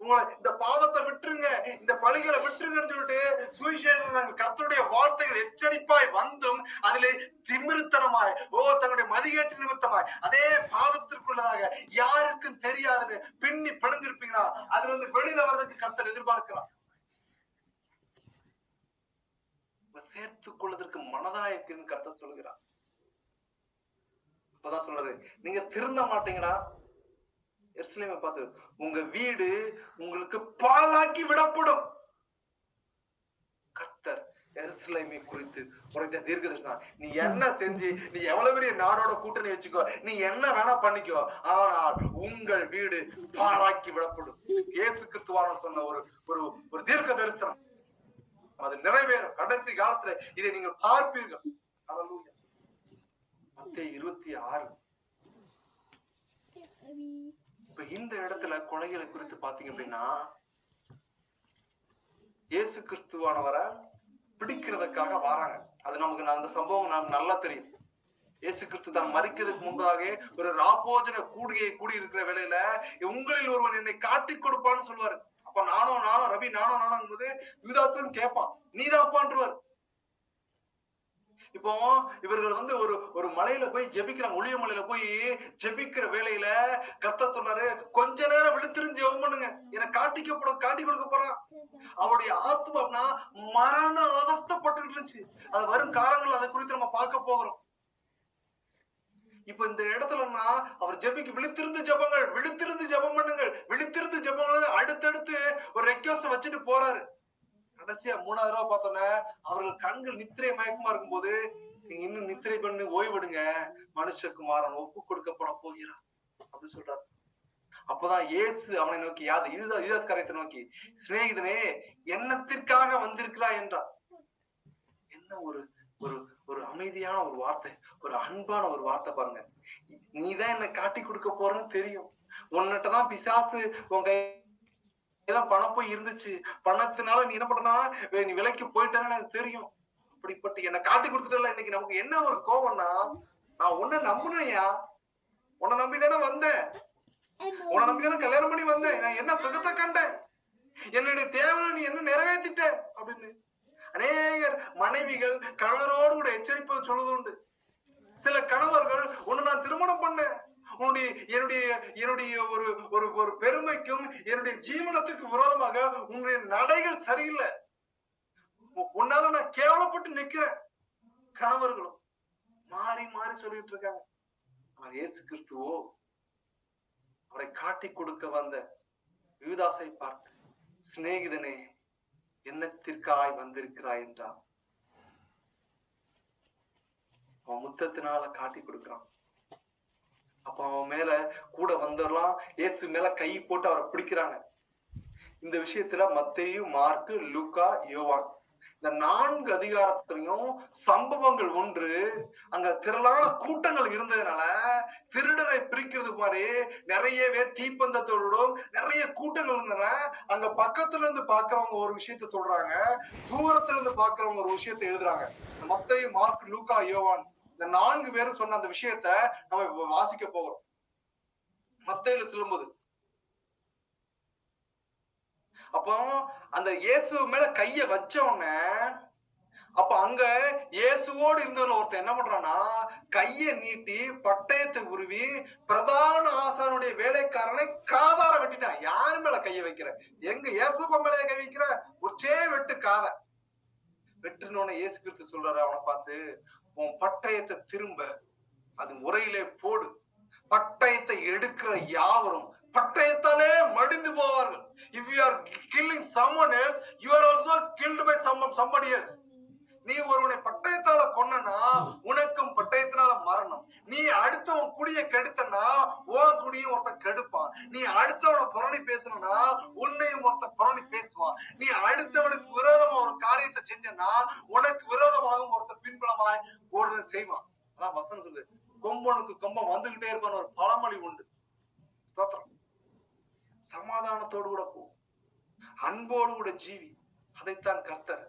உங்களை இந்த பாவத்தை விட்டுருங்க, இந்த பழிகளை விட்டுருங்கன்னு சொல்லிட்டு சுவிசேஷம் கர்த்தருடைய வார்த்தைகள் எச்சரிப்பாய் வந்தும் அதிலே திமிருத்தனமாய் தன்னுடைய மதிகேட்டு நிமித்தமாய் அதே பாவத்திற்குள்ளதாக யாருக்கும் தெரியாதுன்னு பின்னி பிணைஞ்சிருப்பீங்களா, அதுல இருந்து வெளியில வர்றதுக்கு கர்த்தர் எதிர்பார்க்கிறார். சேர்த்துக் கொள்வதற்கு மனதாயத்தின் கர்த்தர் சொல்லுகிறார். அப்பதான் சொல்றாரு, நீங்க திருந்த மாட்டீங்களா? எருசலேமை பார்த்து, உங்க வீடு உங்களுக்கு பாழாக்கி விடப்படும். கர்த்தர் எருசலேமை குறித்து உரைத்த தீர்க்கதரிசனம். நீ என்ன செஞ்சு, நீ எவ்வளவு பெரிய நாடோட கூட்டணி வச்சுக்கோ, நீ என்ன வேணா பண்ணிக்கோ, ஆனால் உங்கள் வீடு பாழாக்கி விடப்படும். இயேசு கிறிஸ்துவான சொன்ன ஒரு தீர்க்க தரிசனம் அது நிறைவேறும். கடைசி காலத்துல இதை நீங்கள் பார்ப்பீர்கள். மத்தேயு 26. இப்ப இந்த இடத்துல கொலைகளை குறித்து பாத்தீங்க அப்படின்னா, இயேசு கிறிஸ்துவானவரை பிடிக்கிறதுக்காக வராங்க. அது நமக்கு அந்த சம்பவம் நமக்கு நல்லா தெரியும். இயேசு கிறிஸ்து தான் மரிக்கிறதுக்கு முன்பாக ஒரு ராப்போஜன கூடி இருக்கிற வேளையில, உங்களில் ஒருவன் என்னை காட்டி கொடுப்பான்னு சொல்லுவாரு. அப்ப நானும் ரவி நானும் போது யூதாசும் கேட்பான், நீதான்ப்பான்றவர். இப்போ இவர்கள் ஒரு மலையில போய் ஜெபிக்கிறாங்க, ஒளிய மலையில போய் ஜெபிக்கிற வேளையில கர்த்தர் சொன்னாரு, கொஞ்ச நேரம் விழுத்திருந்து ஜெபம் பண்ணுங்க, என காட்டி கொடுக்க போறான். அவருடைய ஆத்மா மரண அவஸ்தைப்பட்டு இருந்துச்சு. அது வரும் காரணங்கள் அதை குறித்து நம்ம பார்க்க போகிறோம். இப்ப இந்த இடத்துலன்னா அவர் விழித்திருந்து ஜெபம் பண்ணுங்கள், அடுத்தடுத்து ஒரு ரெக்வெஸ்ட் வச்சுட்டு போறாரு. கடைசியா 3வது தடவை பார்த்தோன்னே அவர்கள் கண்கள் நித்திரை மயக்கமா இருக்கும் போது, நீங்க இன்னும் நித்திரை பண்ணி ஓய்விடுங்க, மனுஷகுமாரன் ஒப்பு கொடுக்கப்பட போகிறார் அப்படின்னு சொல்றாரு. அப்பதான் இயேசு அவனை நோக்கி, யூதாஸ் காரியத்தை நோக்கி, சிநேகிதனே என்னத்திற்காக வந்திருக்கிறாய் என்றார். என்ன ஒரு அமைதியான ஒரு வார்த்தை, ஒரு அன்பான ஒரு வார்த்தை பாருங்க. நீதான் என்ன காட்டி கொடுக்க போறன்னு தெரியும், உன்னிட்டதான் பிசாசு உன் கையில பணம் போய் இருந்துச்சு, பணத்தினால நீ என்ன பண்றனா நீ விலைக்கு போயிட்டேன்னு எனக்கு தெரியும். அப்படிப்பட்டு என்ன காட்டி கொடுத்துட்டல. இன்னைக்கு நமக்கு என்ன ஒரு கோபம்னா, நான் உன்னை நம்பினையா, உன்னை நம்பிதானே வந்தேன், உன்னை நம்பிதானே கல்யாணம் பண்ணி வந்தேன், நான் என்ன சுகத்தை கண்டேன், என்னுடைய தேவை நீ என்ன நிறைவேற்றிட்ட அப்படின்னு அநேகர் மனைவிகள் கணவரோடு கூட எச்சரிப்பு சொல்லுவது உண்டு. சில கணவர்கள், உன்னை நான் திருமணம் பண்ணேன், என்னுடைய ஒரு பெருமைக்கும் என்னுடைய ஜீவனத்துக்கு விரோதமாக உன்னுடைய நடைகள் சரியில்லை, உன்னால நான் கேவலப்பட்டு நிக்கிறேன். கணவர்களும் மாறி மாறி சொல்லிட்டு இருக்காங்க. ஆனால் இயேசு கிறிஸ்துவோ அவரை காட்டி கொடுக்க வந்த யூதாசை பார்த்து, சிநேகிதனே என்னத்திற்காய் வந்திருக்கிறாய் என்றான். அவன் முத்தத்தினால காட்டி கொடுக்கிறான். அப்ப அவன் மேல கூட வந்தவர்லாம் இயேசு மேல கை போட்டு அவரை பிடிக்கிறாங்க. இந்த விஷயத்துல மத்தேயு, மார்க்கு, லூக்கா, யோவான் இந்த 4 அதிகாரத்திலையும் சம்பவங்கள் ஒன்று. அங்க திரளான கூட்டங்கள் இருந்ததுனால திருடரை பிரிக்கிறது மாதிரி நிறைய பேர் தீப்பந்தத்தோடும் நிறைய கூட்டங்கள் இருந்ததுனால அங்க பக்கத்துல இருந்து பாக்குறவங்க ஒரு விஷயத்த சொல்றாங்க, தூரத்துல இருந்து பாக்குறவங்க ஒரு விஷயத்த எழுதுறாங்க. மத்தேயு, மார்க், லூக்கா, யோவான் இந்த 4 பேரும் சொன்ன அந்த விஷயத்த நம்ம இப்ப வாசிக்க போகிறோம். மத்தேயுல சொல்லும்போது அப்போ அந்த இயேசு மேல கைய வச்ச உடனே அப்ப அங்க இயேசுவோடு இருந்தவன் ஒருத்தன் என்ன பண்றான்னா கைய நீட்டி பட்டயத்தை உருவி பிரதான ஆசானுடைய வேலைக்காரனை காதார வெட்டிட்டான். யாரு மேல கைய வைக்கிற? எங்க இயேசுப்பா மேல கை வைக்கிற? ஒற்றே வெட்டு காத வெட்டுனோன்னு இயேசு கிறிஸ்து சொல்றாரு அவனை பார்த்து, உன் பட்டயத்தை திரும்ப அது முறையிலே போடு. பட்டயத்தை எடுக்கிற யாவரும் பட்டயத்தாலே மடிந்து போவார்கள். If you are killing someone else, you are also killed by somebody else. நீ ஒருவனை பட்டயத்தால கொன்னனா உனக்கும் பட்டயத்தினால மரணம். நீ அடுத்தவன் குடிய கெடுத்தனா உன் குடியும் ஒருத்தன் கெடுப்பான். நீ அடுத்தவனை புரணி பேசணும்னா உன்னையும் ஒருத்தன் புரணி பேசுவான். நீ அடுத்தவனுக்கு விரோதமா ஒரு காரியத்தை செஞ்சனா உனக்கு விரோதமாகவும் ஒருத்தன் பின்புலமாய் ஒருத்தன் செய்வான். அதான் வசனம் சொல்லு, கொம்பனுக்கு கொம்பம் வந்துகிட்டே இருப்பான் ஒரு பழமொழி உண்டு. ஸ்தோத்திரம். சமாதானத்தோடு கூட போ, அன்போடு கூட ஜீவி. அதைத்தான் கர்த்தர்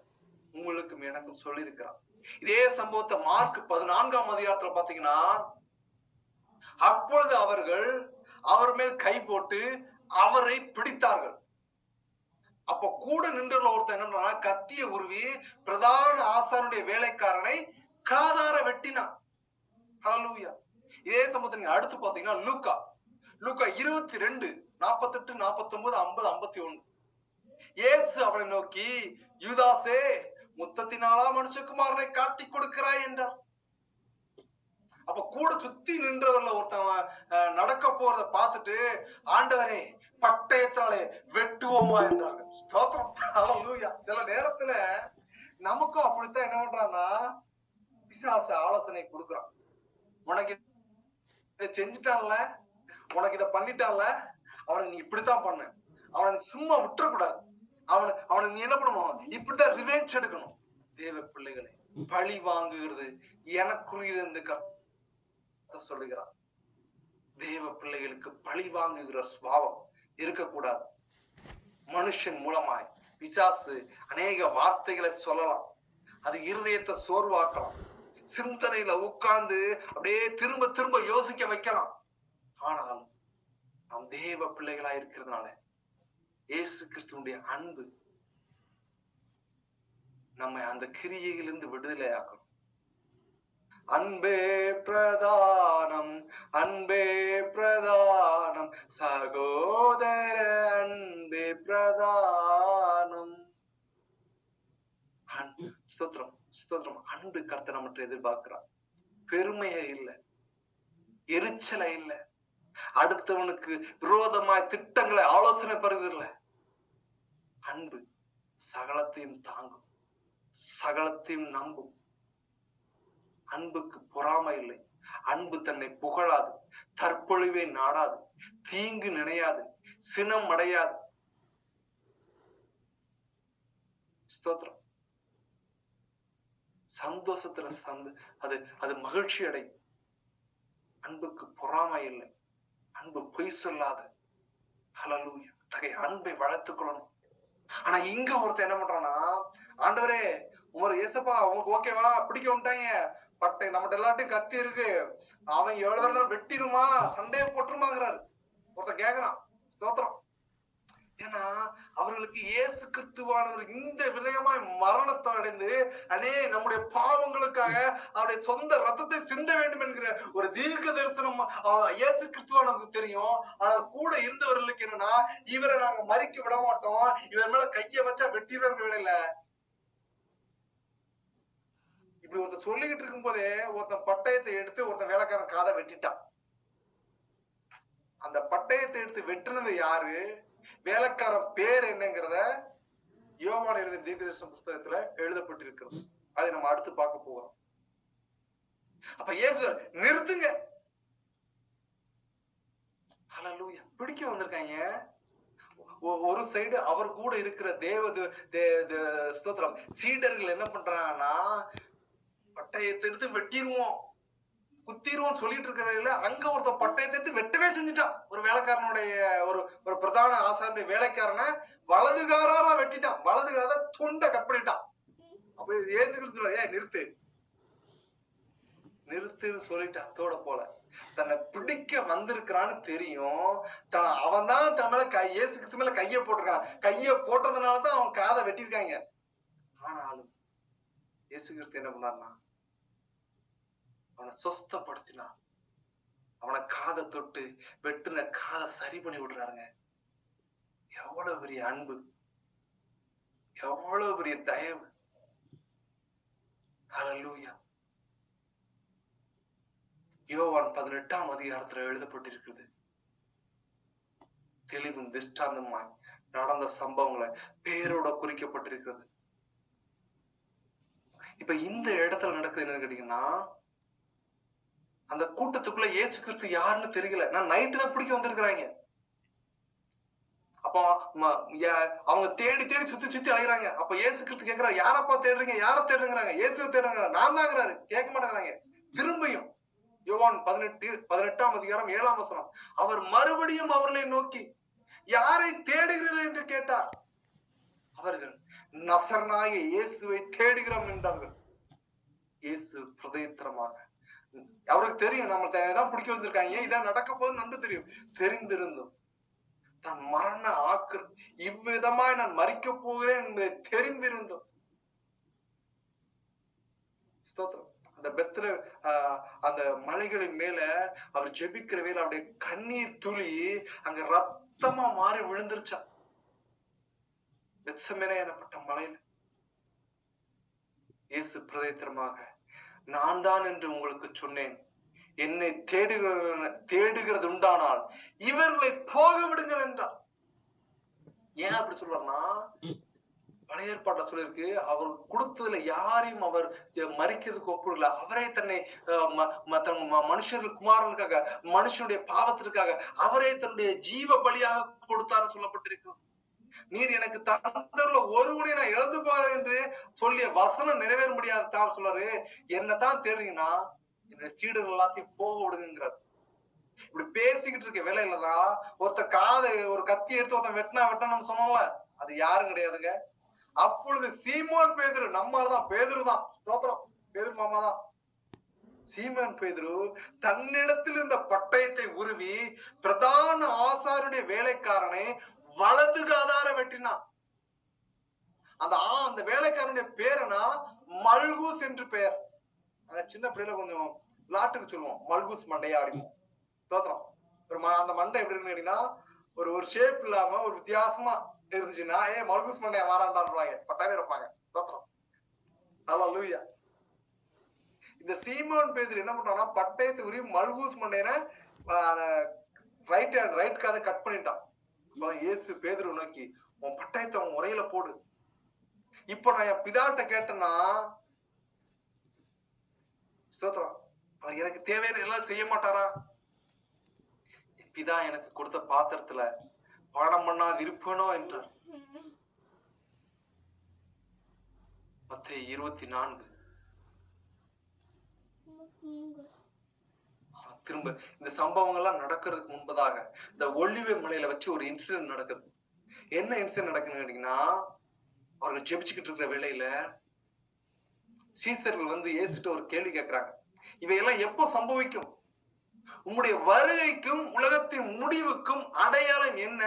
உங்களுக்கும் எனக்கும் சொல்லி இருக்கிறார். இதே சம்பவத்தை மார்க் 14ஆம் அதிகாரத்துல பாத்தீங்கன்னா, அப்பொழுது அவர்கள் அவர் மேல் கை போட்டு அவரை பிடித்தார்கள். அப்ப கூட நின்ற ஒருத்தன் என்ன கத்திய உருவி பிரதான ஆசானுடைய வேலைக்காரனை காதார வெட்டினான். ஹல்லேலூயா. இதே சம்பவத்தை நீங்க அடுத்து பாத்தீங்கன்னா லூக்கா 22 48 49 50 51. இயேசு அவனை நோக்கி, யூதாசே, முத்தத்தினாலா மனுஷகுமாரனை காட்டி கொடுக்கிறாய் என்றார். அப்ப கூட சுத்தி நின்றவர்ல ஒருத்தவன் நடக்க போறத பார்த்துட்டு, ஆண்டவரே பட்டயத்தினாலே வெட்டுவோமா என்றார்கள். ஸ்தோத்திரம். ஹல்லேலூயா. சில நேரத்துல நமக்கும் அப்படித்தான் என்ன பண்றான்னா பிசாசு ஆலோசனை கொடுக்குறான். உனக்கு இதை செஞ்சுட்டான்ல, உனக்கு இதை பண்ணிட்டான்ல, அவனை நீ இப்படித்தான் பண்ண, அவனை சும்மா விட்டுறக்கூடாது, அவனை நீ என்ன பண்ணணும், இப்படித்தான் ரிவெஞ்ச் எடுக்கணும். தேவ பிள்ளைகளை பழி வாங்குகிறது எனக்குரியது என்று கர்த்தர் சொல்லுகிறார். தேவ பிள்ளைகளுக்கு பழி வாங்குகிற சுபாவம் இருக்கக்கூடாது. மனுஷன் மூலமாய் பிசாசு அநேக வார்த்தைகளை சொல்லலாம், அது இருதயத்தை சோர்வாக்கலாம், சிந்தனையில உட்கார்ந்து அப்படியே திரும்ப திரும்ப யோசிக்க வைக்கலாம். ஆனாலும் நாம் தேவ பிள்ளைகளா இருக்கிறதுனால இயேசு கிறிஸ்துவினுடைய அன்பு நம்மை அந்த கிரியையிலிருந்து விடுதலை ஆக்கணும். அன்பே பிரதானம், அன்பே பிரதானம், சகோதர அன்பே பிரதானம். ஸ்தோத்திரம், ஸ்தோத்திரம். அன்பு கர்த்தர் நம்மகிட்ட எதிர்பார்க்கிறார். பெருமைய இல்ல, எரிச்சல இல்ல, அடுத்தவனுக்கு விரோதமாய் திட்டங்களை ஆலோசனை பெறுவதில்லை. அன்பு சகலத்தையும் தாங்கும், சகலத்தையும் நம்பும். அன்புக்கு பொறாமை இல்லை. அன்பு தன்னை புகழாது, தற்பொழிவை நாடாது, தீங்கு நினையாது, சினம் அடையாது. ஸ்தோத்திரம். சந்தோஷத்துல அது மகிழ்ச்சி அடையும். அன்புக்கு பொறாமை இல்லை. அன்பு பொய் சொல்லாது. ஹல்லேலூயா. தகைய அன்பை வளர்த்துக் கொள்ளணும். ஆனா இங்க ஒருத்தர் என்ன பண்றான்னா, ஆண்டவரே உமர் ஏசப்பா உங்களுக்கு ஓகேவா, பிடிக்க வந்துட்டாங்க, பட்டை நம்மகிட்ட எல்லாத்தையும் கத்தி இருக்கு, அவன் எவ்வளவு பேர் வெட்டிருமா, சண்டையை போட்டுருமாங்கிறாரு ஒருத்தன் கேக்குறான். ஸ்தோத்திரம். ஏன்னா அவர்களுக்கு இயேசு கிறிஸ்துவானவர் இந்த விதயமாய் மரணத்தை அடைந்து நம்முடைய பாவங்களுக்காக அவருடைய சொந்த ரத்தத்தை சிந்த வேண்டும் என்கிற ஒரு தீர்க்க தரிசனம் இயேசு கிறிஸ்துவானவருக்கு தெரியும். ஆனால் கூட இருந்தவர்களுக்கு என்னன்னா, இவரை நாங்க மறிக்க விட மாட்டோம், இவர் மேல கைய வச்சா வெட்டிடுற விடல. இப்படி ஒருத்தர் சொல்லிக்கிட்டு இருக்கும் போதே ஒருத்தன் பட்டயத்தை எடுத்து ஒருத்தன் வேலைக்காரன் காதை வெட்டிட்டான். அந்த பட்டயத்தை எடுத்து வெட்டுனது யாரு, வேலைக்காரன் பேர் என்னங்கிறத யோவான் எழுதிய தீர்க்கதரிசன புஸ்தகத்துல எழுதப்பட்டிருக்கிறது. அதை நம்ம அடுத்து பார்க்க போகிறோம். அப்ப இயேசு நிறுத்துங்க, ஹல்லேலூயா, பிடிக்க வந்திருக்காங்க, ஒரு சைடு அவர் கூட இருக்கிற ஸ்தோத்திரம் சீடர்கள் என்ன பண்றாங்கன்னா, பட்டயத்தை எடுத்து வெட்டிடுவோம் குத்திருவோம் சொல்லிட்டு இருக்கிறதுல அங்க ஒருத்தன் பட்டயத்தை எடுத்து வெட்டவே செஞ்சுட்டான். ஒரு வேலைக்காரனுடைய ஒரு ஒரு பிரதான ஆசாரிய வேலைக்காரனை வலதுகாரா வெட்டிட்டான். வலதுகார துண்டை கட் பண்ணிட்டான். அப்ப இயேசு கிறிஸ்து ஏன் நிறுத்துன்னு சொல்லிட்டு அத்தோட போல தன்னை பிடிக்க வந்திருக்கிறான்னு தெரியும். அவன் தான் தன் மேல இயேசு கிறிஸ்து மேல கைய போட்டிருக்கான். கைய போட்டதுனாலதான் அவன் காதை வெட்டியிருக்காங்க. ஆனாலும் இயேசு கிறிஸ்து என்ன பண்ணார்னா, அவனை சொஸ்தப்படுத்தினான். அவனை காதை தொட்டு வெட்டுன காதை சரி பண்ணி விடுறாருங்க. எவ்வளவு பெரிய அன்பு, எவ்வளவு பெரிய தயவு. ஹல்லேலூயா. யோவான் 18ஆம் அதிகாரத்துல எழுதப்பட்டிருக்கிறது. தெளிவும் திஷ்டாந்தமாய் நடந்த சம்பவங்களை பேரோட குறிக்கப்பட்டிருக்கிறது. இப்ப இந்த இடத்துல நடக்குது என்னன்னு கேட்டீங்கன்னா, அந்த கூட்டத்துக்குள்ள இயேசு கிறிஸ்து யாருன்னு தெரியல. நான் நைட்டு தான் பிடிக்க வந்திருக்கிறாங்க. அப்போ அவங்க தேடி தேடி சுத்தி சுத்தி அலைகிறாங்க. அப்ப இயேசு கிறிஸ்து கேட்கிறாரு, யாரப்பா தேடுறீங்க, யார தேடுறாங்க? இயேசுவை தேடுறாங்க. நான் தாங்கிறாரு. கேட்க மாட்டேங்கிறாங்க. திரும்பியும் யோவான் 18ஆம் அதிகாரம் 7ஆம் வசனம், அவர் மறுபடியும் அவர்களை நோக்கி யாரை தேடுகிறீர்கள் என்று கேட்டார். அவர்கள் நசரனாகிய இயேசுவை தேடுகிறோம் என்றார்கள். இயேசு பிரதித்திரமாக, அவருக்கு தெரியும் நம்ம தான் பிடிக்க வந்திருக்காங்க, இதான் நடக்க போகுது நன்று தெரியும். தெரிந்திருந்தும் தன் மரண ஆக்கு இவ்விதமாய் நான் மறிக்க போகிறேன் என்பதை தெரிந்திருந்தும், ஸ்தோத்திரம், அந்த பெத்ர அந்த மலைகளின் மேல அவர் ஜெபிக்கிற வேலை அவருடைய கண்ணீர் துளி அங்க ரத்தமா மாறி விழுந்துருச்சா. பெத்செமனே எனப்பட்ட மலையில இயேசு பிரதித்திரமாக, நான் தான் என்று உங்களுக்கு சொன்னேன், என்னை தேடுகிறது உண்டானால் இவர்களை போக விடுங்கள் என்றார். ஏன் அப்படி சொல்றாருன்னா, பழைய ஏற்பாட்டை சொல்லிருக்கு, அவர் கொடுத்ததுல யாரையும் அவர் மறிக்கிறதுக்கு ஒப்புல, அவரே தன்னை மனுஷர்கள் குமாரனுக்காக, மனுஷனுடைய பாவத்திற்காக அவரே தன்னுடைய ஜீவ பலியாக கொடுத்தாரு சொல்லப்பட்டிருக்கிறது. நீர் எனக்கு தந்தர்ல ஒருவனை நான் இழந்து போகிறேன் என்று சொல்லிய வசனம் நிறைவேற முடியாத சொல்றாரு. என்னதான் தேடுறீங்கன்னா என்னுடைய சீடர்கள் எல்லாத்தையும் போக விடுங்கிறார். இப்படி பேசிக்கிட்டு இருக்க வேலையிலதான் ஒருத்த காதை ஒரு கத்தி எடுத்து ஒருத்தன் வெட்டினா நம்ம சொன்னோம்ல, அது யாரும் கிடையாதுங்க. அப்பொழுது சீமோன் பேதுரு, நம்மதான் பேதுரு தான், ஸ்தோத்திரம், பேதுரு மாமா தான். சீமோன் பேதுரு தன்னிடத்தில் இருந்த பட்டயத்தை உருவி பிரதான ஆசாருடைய வேலைக்காரனை வலது காதார வெட்டினான். அந்த வேலைக்காரனுடைய பேருனா மல்கூஸ் என்று பெயர். சின்ன பிள்ளைல கொஞ்சம் விளாட்டுக்கு சொல்லுவோம், மல்கூஸ் மண்டையா அடிக்கும். தோத்திரம், அந்த மண்டை எப்படி இருக்குன்னு கேட்டீங்கன்னா, ஒரு ஷேப் இல்லாம ஒரு வித்தியாசமா இருந்துச்சுன்னா மல்கூஸ் மண்டையா மாறாண்டான்னு பட்டாவே இருப்பாங்க. தோத்திரம், ஹல்லேலூயா. இந்த சீமோன் பேதுரு என்ன பண்றான்னா, பட்டயத்தை உரி மல்கூஸ் மண்டையனை ரைட் காதை கட் பண்ணிட்டான். இயேசு பேதுரு நோக்கி, உன் பட்டயத்தை உன் உரையில போடு. இப்ப நான் என் பிதாட்ட கேட்டேன்னா, ஸ்தோத்திரம், அவர் எனக்கு தேவையான எல்லாம் செய்ய மாட்டாரா? என் பிதா எனக்கு கொடுத்த பாத்திரத்துல பானம் பண்ணாது இருப்பேனோ என்றார். மத்தேயு 24. திரும்ப இந்த சம்பவங்கள்லாம் நடக்கிறதுக்கு முன்பதாக இந்த ஒலிவ மலையில வச்சு ஒரு இன்சிடென்ட் நடக்குது. என்ன இன்சிடென்ட் நடக்குதுன்னு கேட்டீங்கன்னா, அவர்கள் ஜெபிச்சுக்கிட்டு இருக்கிற வேளையில சீசர்கள் வந்து இயேசுட்ட ஒரு கேள்வி கேட்கிறாங்க, இவையெல்லாம் எப்போ சம்பவிக்கும்? உம்முடைய வருகைக்கும் உலகத்தின் முடிவுக்கும் அடையாளம் என்ன,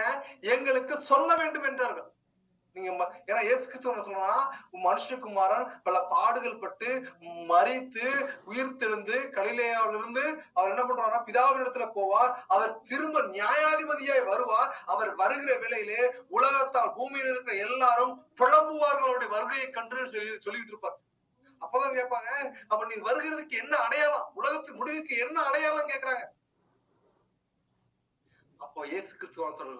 எங்களுக்கு சொல்ல வேண்டும் என்றார்கள். நீங்க ஏன்னா இயேசு கிறிஸ்து சொல்றா, மனுஷகுமாரன் பல பாடுகள் பட்டு மரித்து உயிர்த்தெழுந்து கலிலேயாவிலிருந்து அவர் என்ன பண்றாருன்னா பிதாவினிடத்துல போவார். அவர் திரும்ப நியாயாதிபதியாய் வருவார். அவர் வருகிற வேளையிலே உலகத்தால் பூமியில் இருக்கிற எல்லாரும் புலம்புவார்கள் அவருடைய வருகையை கண்டு சொல்லிட்டு இருப்பார். அப்பதான் கேட்பாங்க, அப்ப நீ வருகிறதுக்கு என்ன அடையாளம், உலகத்து முடிவுக்கு என்ன அடையாளம் கேட்கிறாங்க. அப்போ இயேசு கிறிஸ்து சொல்ற,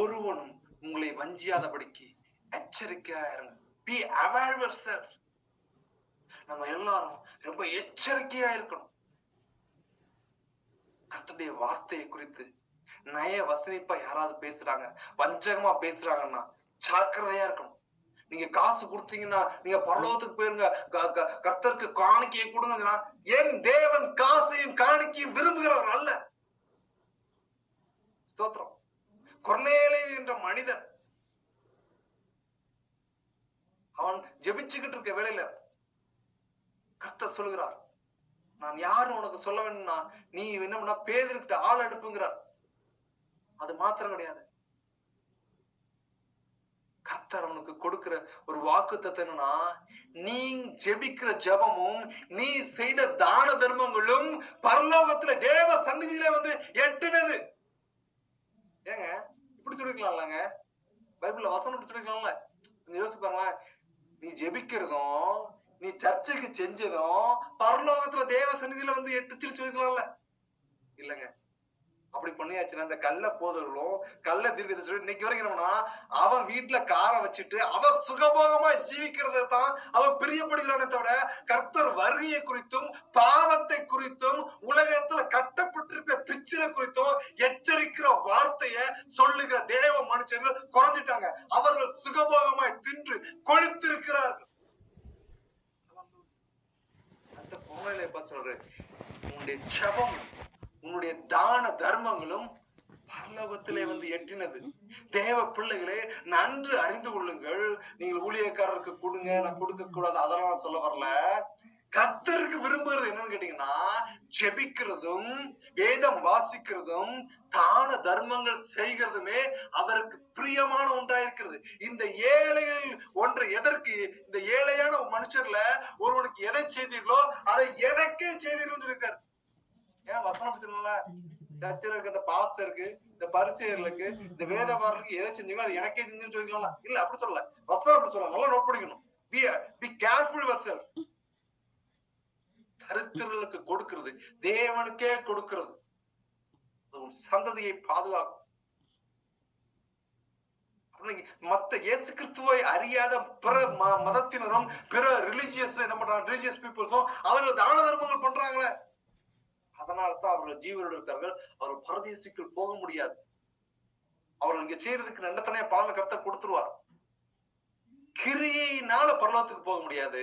ஒருவனும் உங்களை வஞ்சியாதபடிக்கு எச்சரிக்கையா இருங்க. Be aware yourself. நம்ம எல்லாரும் ரொம்ப எச்சரிக்கையா இருக்கணும். கர்த்தருடைய வார்த்தையை குறித்து நய வசனிப்பா யாராவது பேசுறாங்க, வஞ்சகமா பேசுறாங்கன்னா ஜாக்கிரதையா இருக்கணும். நீங்க காசு கொடுத்தீங்கன்னா நீங்க பரலோகத்துக்கு போயிருங்க, கர்த்தருக்கு காணிக்கையை கொடுங்கன்னா, என் தேவன் காசையும் காணிக்கையும் விரும்புகிறவர் அல்ல. ஸ்தோத்திரம். கொர்நேலியு என்ற மனிதன் அவன் ஜெபிச்சுக்கிட்டு இருக்க வேளையில கர்த்தர் சொல்லுகிறார், நான் யாருன்னு உனக்கு சொல்ல வேணும்னா நீ என்ன பண்ணா பேதுருக்கிட்ட ஆள் அனுப்புங்கிறார். அது மாத்திரம் கிடையாது, கர்த்தர் அவனுக்கு கொடுக்கிற ஒரு வாக்குத்தத்தம் என்னன்னா, நீ ஜெபிக்கிற ஜெபமும் நீ செய்த தான தர்மங்களும் பரலோகத்துல தேவ சந்நிதியில வந்து எட்டுனது. ஏங்க இப்படி சொல்லிக்கலாம்லங்க, பைபிள்ல வசனம் இப்படி சொல்லிக்கலாம்ல. யோசிச்சு பாருங்களேன், நீ ஜெபிக்கிறதும் நீ சர்ச்சுக்கு செஞ்சதும் பரலோகத்துல தேவ சந்நிதியில வந்து எட்டுச்சுன்னு சொல்லிக்கலாம்ல. இல்லங்க, அப்படி பண்ணியாச்சுன்னா இந்த கள்ள போதர்களும் கள்ள தீர்க்கதரிசி சொல்லி இன்னைக்கு வரைக்கும் என்னன்னா, அவன் வீட்டுல காரை வச்சுட்டு அவன் சுகபோகமா ஜீவிக்கிறத தான் அவன் பிரியப்படுகிறானே தவிர கர்த்தர் வருகையை குறித்தும் பாவத்தை குறித்தும் உலகத்துல கட்டப்பட்டிருக்கிற பிச்சை குறித்தும் எச்சரிக்கிற வார்த்தைய சொல்லுகிற தேவ மனுஷர்கள் குறைஞ்சிட்டாங்க. அவர்கள் சுகபோகமாய் தின்று கொழுத்திருக்கிறார்கள். அந்த பொருளை பார்த்து சொல்றேன், உன்னுடைய ஜெபம் உன்னுடைய தான தர்மங்களும் பரலோகத்திலே வந்து எட்டினது. தேவ பிள்ளைகளே, நன்று அறிந்து கொள்ளுங்கள். நீங்கள் ஊழியக்காரருக்கு கொடுங்க, நான் கொடுக்க கூடாது அதெல்லாம் நான் சொல்ல வரல. கர்த்தருக்கு விரும்புறது என்னன்னு கேட்டீங்கன்னா, ஜெபிக்கிறதும் வேதம் வாசிக்கிறதும் தான தர்மங்கள் செய்கிறதுமே அவருக்கு பிரியமான ஒன்றாயிருக்கிறது. இந்த ஏழைகள் ஒன்று எதற்கு, இந்த ஏழையான மனுஷர்ல ஒருவனுக்கு எதை செய்தீர்களோ அதை எனக்கே செய்தீர்கள் சொல்லியிருக்காரு. ஏன் வசனம் சொல்லுங்களா, சர்ச்சில் இருக்க இந்த பாஸ்டருக்கு, இந்த பரிசேயர்களுக்கு, இந்த வேதபாரர்களுக்கு எதை செஞ்சீங்களோ அது எனக்கே செஞ்சுன்னு சொல்லிக்கலாம். இல்ல அப்படி சொல்லல, வசனம் அப்படி சொல்லலாம். நல்லா நோட் பண்ணிக்கணும். Be careful yourself. தரித்திரர்களுக்கு கொடுக்கிறது, தேவனுக்கே கொடுக்கிறது, உன் சந்ததியை பாதுகாக்கும். மத்த இயேசு கிறிஸ்துவை அறியாத பிற மதத்தினரும் பிற ரிலிஜியஸ் என்ன பண்றாங்க, ரிலிஜியஸ் பீப்புள்ஸும் அவர்கள் தான தர்மங்கள் பண்றாங்களே, அதனால்தான் அவர்கள் ஜீவனோடு இருக்கார்கள். அவர்கள் பரதேசிக்குள் போக முடியாது. அவர்கள் இங்க செய்யறதுக்கு நண்டத்தனையா பலனை கர்த்தர் கொடுத்துருவார். கிரியையினால பரலோகத்துக்கு போக முடியாது.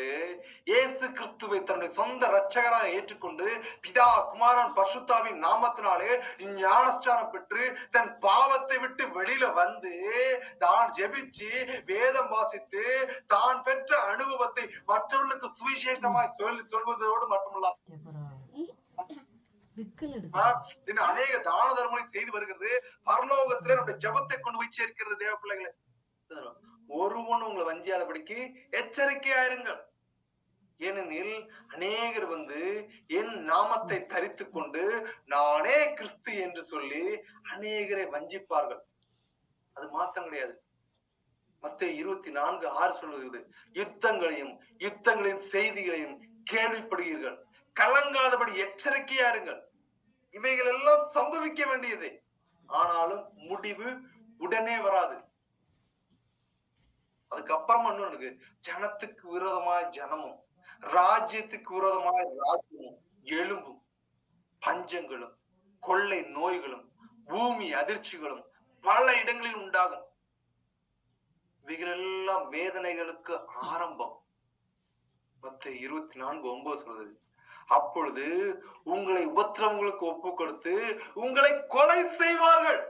இயேசு கிறிஸ்துவை தன்னுடைய சொந்த இரட்சகராக ஏற்றுக்கொண்டு பிதா குமாரன் பரிசுத்தாவின் நாமத்தினாலே ஞானஸ்நானம் பெற்று தன் பாவத்தை விட்டு வெளியில வந்து தான் ஜெபிச்சு வேதம் வாசித்து தான் பெற்ற அனுபவத்தை மற்றவர்களுக்கு சுவிசேஷமாய் சொல்வதோடு மட்டுமல்ல அநேக தான தர்மங்களை செய்து வருகிறது. பரலோகத்திலே நம்முடைய ஜெபத்தை கொண்டு போய் சேர்க்கிறது. தேவ பிள்ளைகளை, ஒருவன் உங்களை வஞ்சியாதபடிக்கு எச்சரிக்கையாயிருங்கள். ஏனெனில் அநேகர் வந்து என் நாமத்தை தரித்து கொண்டு நானே கிறிஸ்து என்று சொல்லி அநேகரை வஞ்சிப்பார்கள். அது மாத்திரம் கிடையாது, மத்தேயு 24:6 சொல்லுகிறது, யுத்தங்களின் செய்திகளையும் கேள்விப்படுகிறீர்கள், கலங்காதபடி எச்சரிக்கையாருங்கள். இவைகள் எல்லாம் சம்பவிக்க வேண்டியது, ஆனாலும் முடிவு உடனே வராது. அதுக்கப்புறமா இன்னொன்னு, ஜனத்துக்கு விரோதமாய் ஜனமும் ராஜ்யத்துக்கு விரோதமாய் ராஜ்யமும் எழும்பும், பஞ்சங்களும் கொள்ளை நோய்களும் பூமி அதிர்ச்சிகளும் பல இடங்களில் உண்டாகும். இவைகள் எல்லாம் வேதனைகளுக்கு ஆரம்பம். மத்தேயு 24:9 சொல்றது, அப்பொழுது உங்களை உபத்திரவங்களுக்கு ஒப்பு கொடுத்து உங்களை கொலை செய்வார்கள்.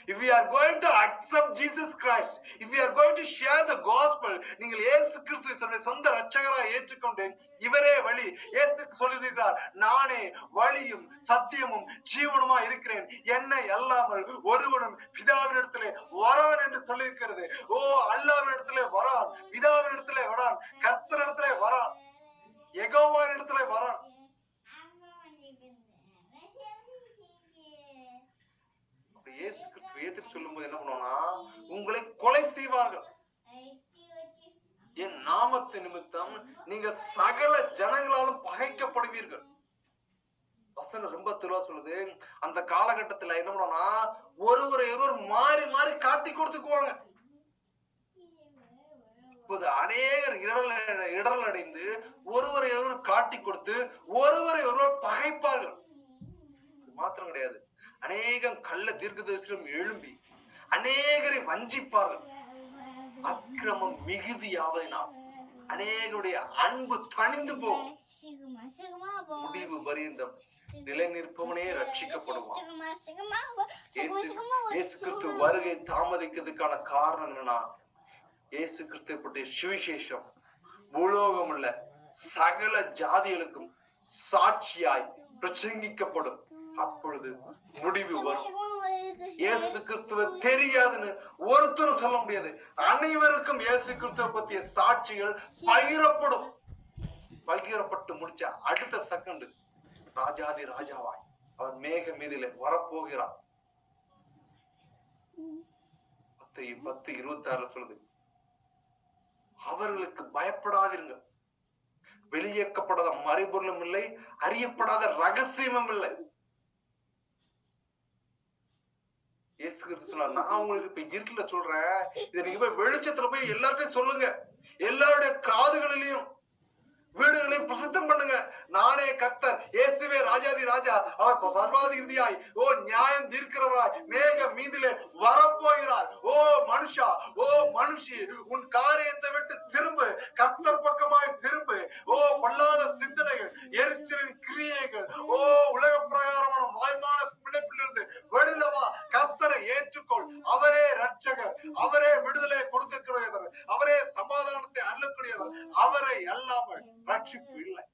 If we are going to accept Jesus Christ, if we are going to share the gospel, நீங்கள் இயேசு கிறிஸ்துவை தன்னுடைய சொந்த இரட்சகராக ஏற்றுக்கொண்டு இவரே வழி, இயேசு சொல்லியிருக்கிறார், நானே வழியும் சத்தியமும் ஜீவனுமா இருக்கிறேன், என்னை அல்லாமல் ஒருவனும் பிதாவினிடத்திலே வரான் என்று சொல்லியிருக்கிறது. ஓ, அல்லாவினிடத்திலே வரான், பிதாவினிடத்திலே வரான், கர்த்தரிடத்திலே வரான், யெகோவாவினிடத்திலே வரான். இயேசு கிறிஸ்து ஏத்துட்டு சொல்லும்போது என்ன பண்ணுவோம்னா, உங்களை கொலை செய்வார்கள், என் நாமத்து நிமித்தம் நீங்க சகல ஜனங்களாலும் பகைக்கப்படுவீர்கள். வசனம் ரொம்ப தெளிவா சொல்லுது. அந்த காலகட்டத்துல என்ன பண்ணுவோம்னா, ஒருவரை மாறி மாறி காட்டி கொடுத்துக்குவாங்க. இப்போது அநேகர் இடரல் அடைந்து ஒருவரை ஒருவர் காட்டி கொடுத்து ஒருவரை ஒருவர் பகைப்பார்கள். மாத்திரம் கிடையாது, அநேகம் கள்ள தீர்க்கதரிசிகளும் எழும்பி அநேகரை வஞ்சிப்பார்கள். அக்கிரமம் மிகுதியாவதினால் அநேகருடைய அன்பு தணிந்து போகும். முடிவு பரியந்தம் நிலை நிற்பவனே ரட்சிக்கப்படுவான். இயேசு கிறிஸ்து வருகை தாமதிக்கிறதுக்கான காரணம் என்னன்னா, இயேசு கிறிஸ்து பற்றிய சுவிசேஷம் பூலோகம் உள்ள சகல ஜாதிகளுக்கும் சாட்சியாய் பிரசங்கிக்கப்படும். அப்பொழுது முடிவு வரும். இயேசு கிறிஸ்துவ தெரியாதுன்னு ஒருத்தரும் சொல்ல முடியாது. அனைவருக்கும் இயேசு கிறிஸ்துவ பற்றிய சாட்சிகள் பகிரப்படும். பகிரப்பட்டு முடிச்ச அடுத்த செகண்ட் ராஜாதி ராஜாவாய் அவர் மேக மீதிலே வரப்போகிறார். 10:26 சொல்லுது, அவர்களுக்கு பயப்படாதீர்கள். வெளியேற்கப்படாத மறைபொருளும் இல்லை, அறியப்படாத ரகசியமும் இல்லை. இயேசு கிறிஸ்து சொன்னார், நான் உங்களுக்கு இப்ப இருட்டுல சொல்றேன், இதை நீங்க போய் வெளிச்சத்துல போய் எல்லார்ட்டையும் சொல்லுங்க. எல்லாருடைய காதுகளிலையும் வீடுகளையும் பிரசித்தம் பண்ணுங்க. நானே கர்த்தர், இயேசுவே ராஜாதி ராஜா, அவர் சர்வாதிபதியாய் நியாயம் தீர்க்கிறவராய் மேக மீதிலே வரப்போகிறார். மனுஷா, மனுஷி, உன் காரியத்தை விட்டு திரும்பு, கர்த்தர் பக்கமாய் திரும்பு. பொல்லாத சிந்தனைகள், எரிச்சலின் கிரியைகள், உலக பிரகாரமான வாய்மான பிழைப்பிலிருந்து வெளியில வா. கர்த்தரை ஏற்றுக்கொள். அவரே ரட்சகர், அவரே விடுதலை கொடுக்கக்கூடியவர், அவரே சமாதானத்தை அள்ளக்கூடியவர். அவரை அல்லாமல் ரட்சிப்பு இல்லை.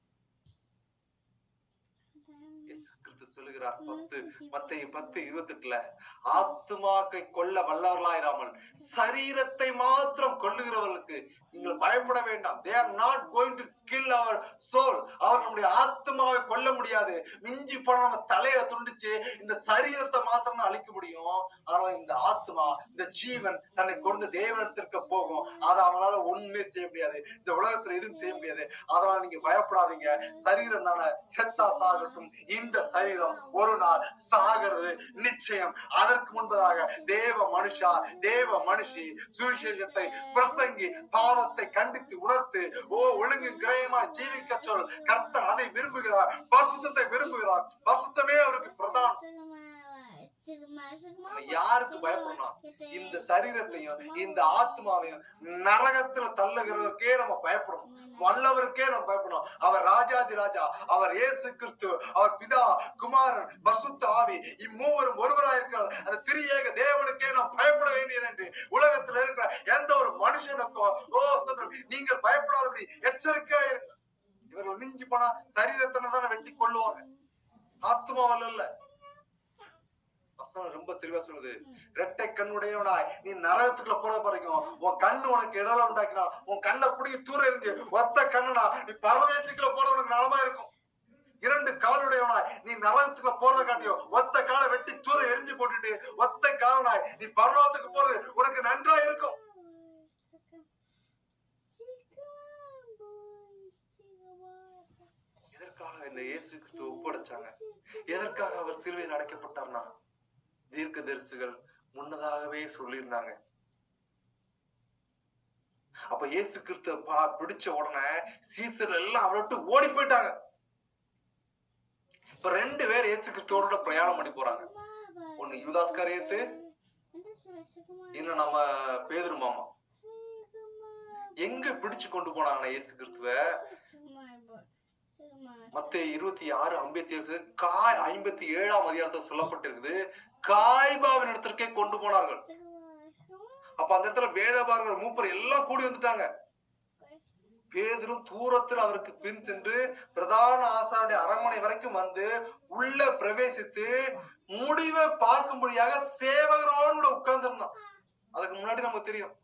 சொல்லுகிறார் மத்தேயு 10:28 ஆத்துமாக்கை கொல்ல வல்லவர்களாயிராமல் சரீரத்தை மாத்திரம் கொல்லுகிறவர்களுக்கு நீங்கள் பயப்பட வேண்டாம். They are not going to kill our soul. அவர் நம்முடைய ஆத்மாவை கொல்ல முடியாது. மிஞ்சி போன நம்ம தலையை துண்டிச்சு இந்த சரீரத்தை மாத்திரம் தான் அழிக்க முடியும். ஆனா இந்த ஆத்மா, இந்த ஜீவன் தன்னை கொண்டு தேவனிடத்திற்கு போகும். அதை அவங்களால ஒண்ணுமே செய்ய முடியாது. இந்த உலகத்துல எதுவும் செய்ய முடியாது. அதனால நீங்க பயப்படாதீங்க. சரீரம் தானே, செத்தா சாகட்டும். இந்த சரீரம் ஒரு நாள் சாகிறது நிச்சயம். அதற்கு முன்பதாக தேவ மனுஷா, தேவ மனுஷி சுவிசேஷத்தை பிரசங்கி, பாவத்தை கண்டித்து உணர்த்து, ஒழுங்கு கிரயமா ஜீவிக்க சொல். கர்த்தர் அதை விரும்புகிறார். பரிசுத்தத்தை விரும்புகிறார். பரிசுத்தமே அவருக்கு பிரதானம். யாருக்கு பயப்படணும்? இந்த சரீரத்தையும் இந்த ஆத்மாவையும் நரகத்துல தள்ளுகிறவருக்கே நம்ம பயப்படணும். வல்லவருக்கே நம்ம பயப்படணும். அவர் ராஜாதி ராஜா, அவர் இயேசு கிறிஸ்து, அவர் பிதா, குமாரன், பரிசுத்த ஆவி, இம்மூவரும் ஒருவராயிருக்கிற அந்த திரியேக தேவனுக்கே நாம் பயப்பட வேண்டியது என்று உலகத்தில் இருக்கிற எந்த ஒரு மனுஷனுக்கும் நீங்கள் பயப்படாதபடி எச்சரிக்கையா இருங்க. இவர்கள் மிஞ்சி போனா சரீரத்தினை தானே வெட்டி கொள்ளுவாங்க, ஆத்மாவில் இல்ல. ரொம்ப தெளிவா சொல்லுது, இரட்டை கண்ணுடையவனாய் நீ நரகத்துக்குள்ள போற வரைக்கும் உன் கண்ணு உனக்கு இடல உண்டாக்கினா, உன் கண்ணை பிடிக்க தூர இருந்து ஒத்த கண்ணுனா நீ பரதேசிக்குள்ள போற உனக்கு நலமா இருக்கும். 2 காலுடையவனாய் நீ நரகத்துக்குள்ள போறதை காட்டியோ ஒத்த காலை வெட்டி தூர எரிஞ்சு போட்டுட்டு ஒத்த காலனாய் நீ பரலோகத்துக்கு போறது உனக்கு நன்றா இருக்கும். எதற்காக இந்த இயேசு கிறிஸ்து ஒப்படைச்சாங்க? எதற்காக அவர் சிலுவையில் அடைக்கப்பட்டார்னா, தீர்க்கதரிசிகள் முன்னதாகவே சொல்லியிருந்தாங்க. அப்ப இயேசு கிறிஸ்து பிடிச்ச உடனே சீசர் எல்லாம் அவரை விட்டு ஓடி போயிட்டாங்க. இப்ப 2 பேர் இயேசு கிறிஸ்துவோட பிரயாணம் பண்ணி போறாங்க. ஒண்ணு யூதாஸ் காரியத்து, இன்னும் நம்ம பேதுரு மாமா. எங்க பிடிச்சு கொண்டு போனாங்கன்னா இயேசு கிறிஸ்துவ மத்தேயு 26:57 57ஆம் அதிகாரத்துல சொல்லப்பட்டிருக்குது, காய்பாவின் இடத்திற்கே கொண்டு போனார்கள். அப்ப அந்த இடத்துல வேதபாரகர் மூப்பர் எல்லாம் கூடி வந்துட்டாங்க. பேதுரு தூரத்தில் அவருக்கு பின் சென்று பிரதான ஆசாரிய அரண்மனை வரைக்கும் வந்து உள்ள பிரவேசித்து முடிவை பார்க்கும்படியாக சேவகரோடு உட்கார்ந்து இருந்தான். அதுக்கு முன்னாடி நமக்கு தெரியும்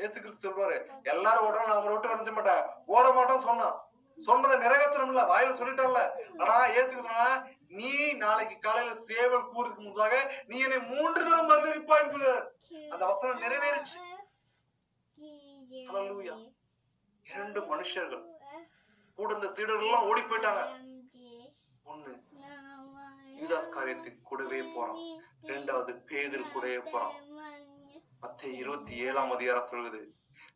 இயேசு கிறிஸ்து சொல்றாரு, எல்லாரும் ஓட நான் அவரை விட்டு வரைஞ்ச மாட்டேன், ஓட மாட்டோம் சொன்னான். சொன்னதை நிறைவேற்றணும்ல, வாயில சொல்லிட்டோம்ல. ஆனா இயேசு சொன்னா, நீ நாளைக்கு காலையில சேவல் கூறதுக்கு முன்பாக நீ என்னை 3 தடவை மறுதலிப்பாய்ன்னு சொல்லுவார். அந்த வசனம் நிறைவேறிச்சு. ஹல்லேலூயா. 2 மனுஷர்கள் கூட இந்த சீடர்கள் எல்லாம் ஓடி போயிட்டாங்க. ஒண்ணு யூதாஸ் காரியத்துக்கு கூடவே போறான், 2வது பேதுரு கூடவே போறான். மத்தேயு 27ஆம் அதிகாரம் சொல்லுது,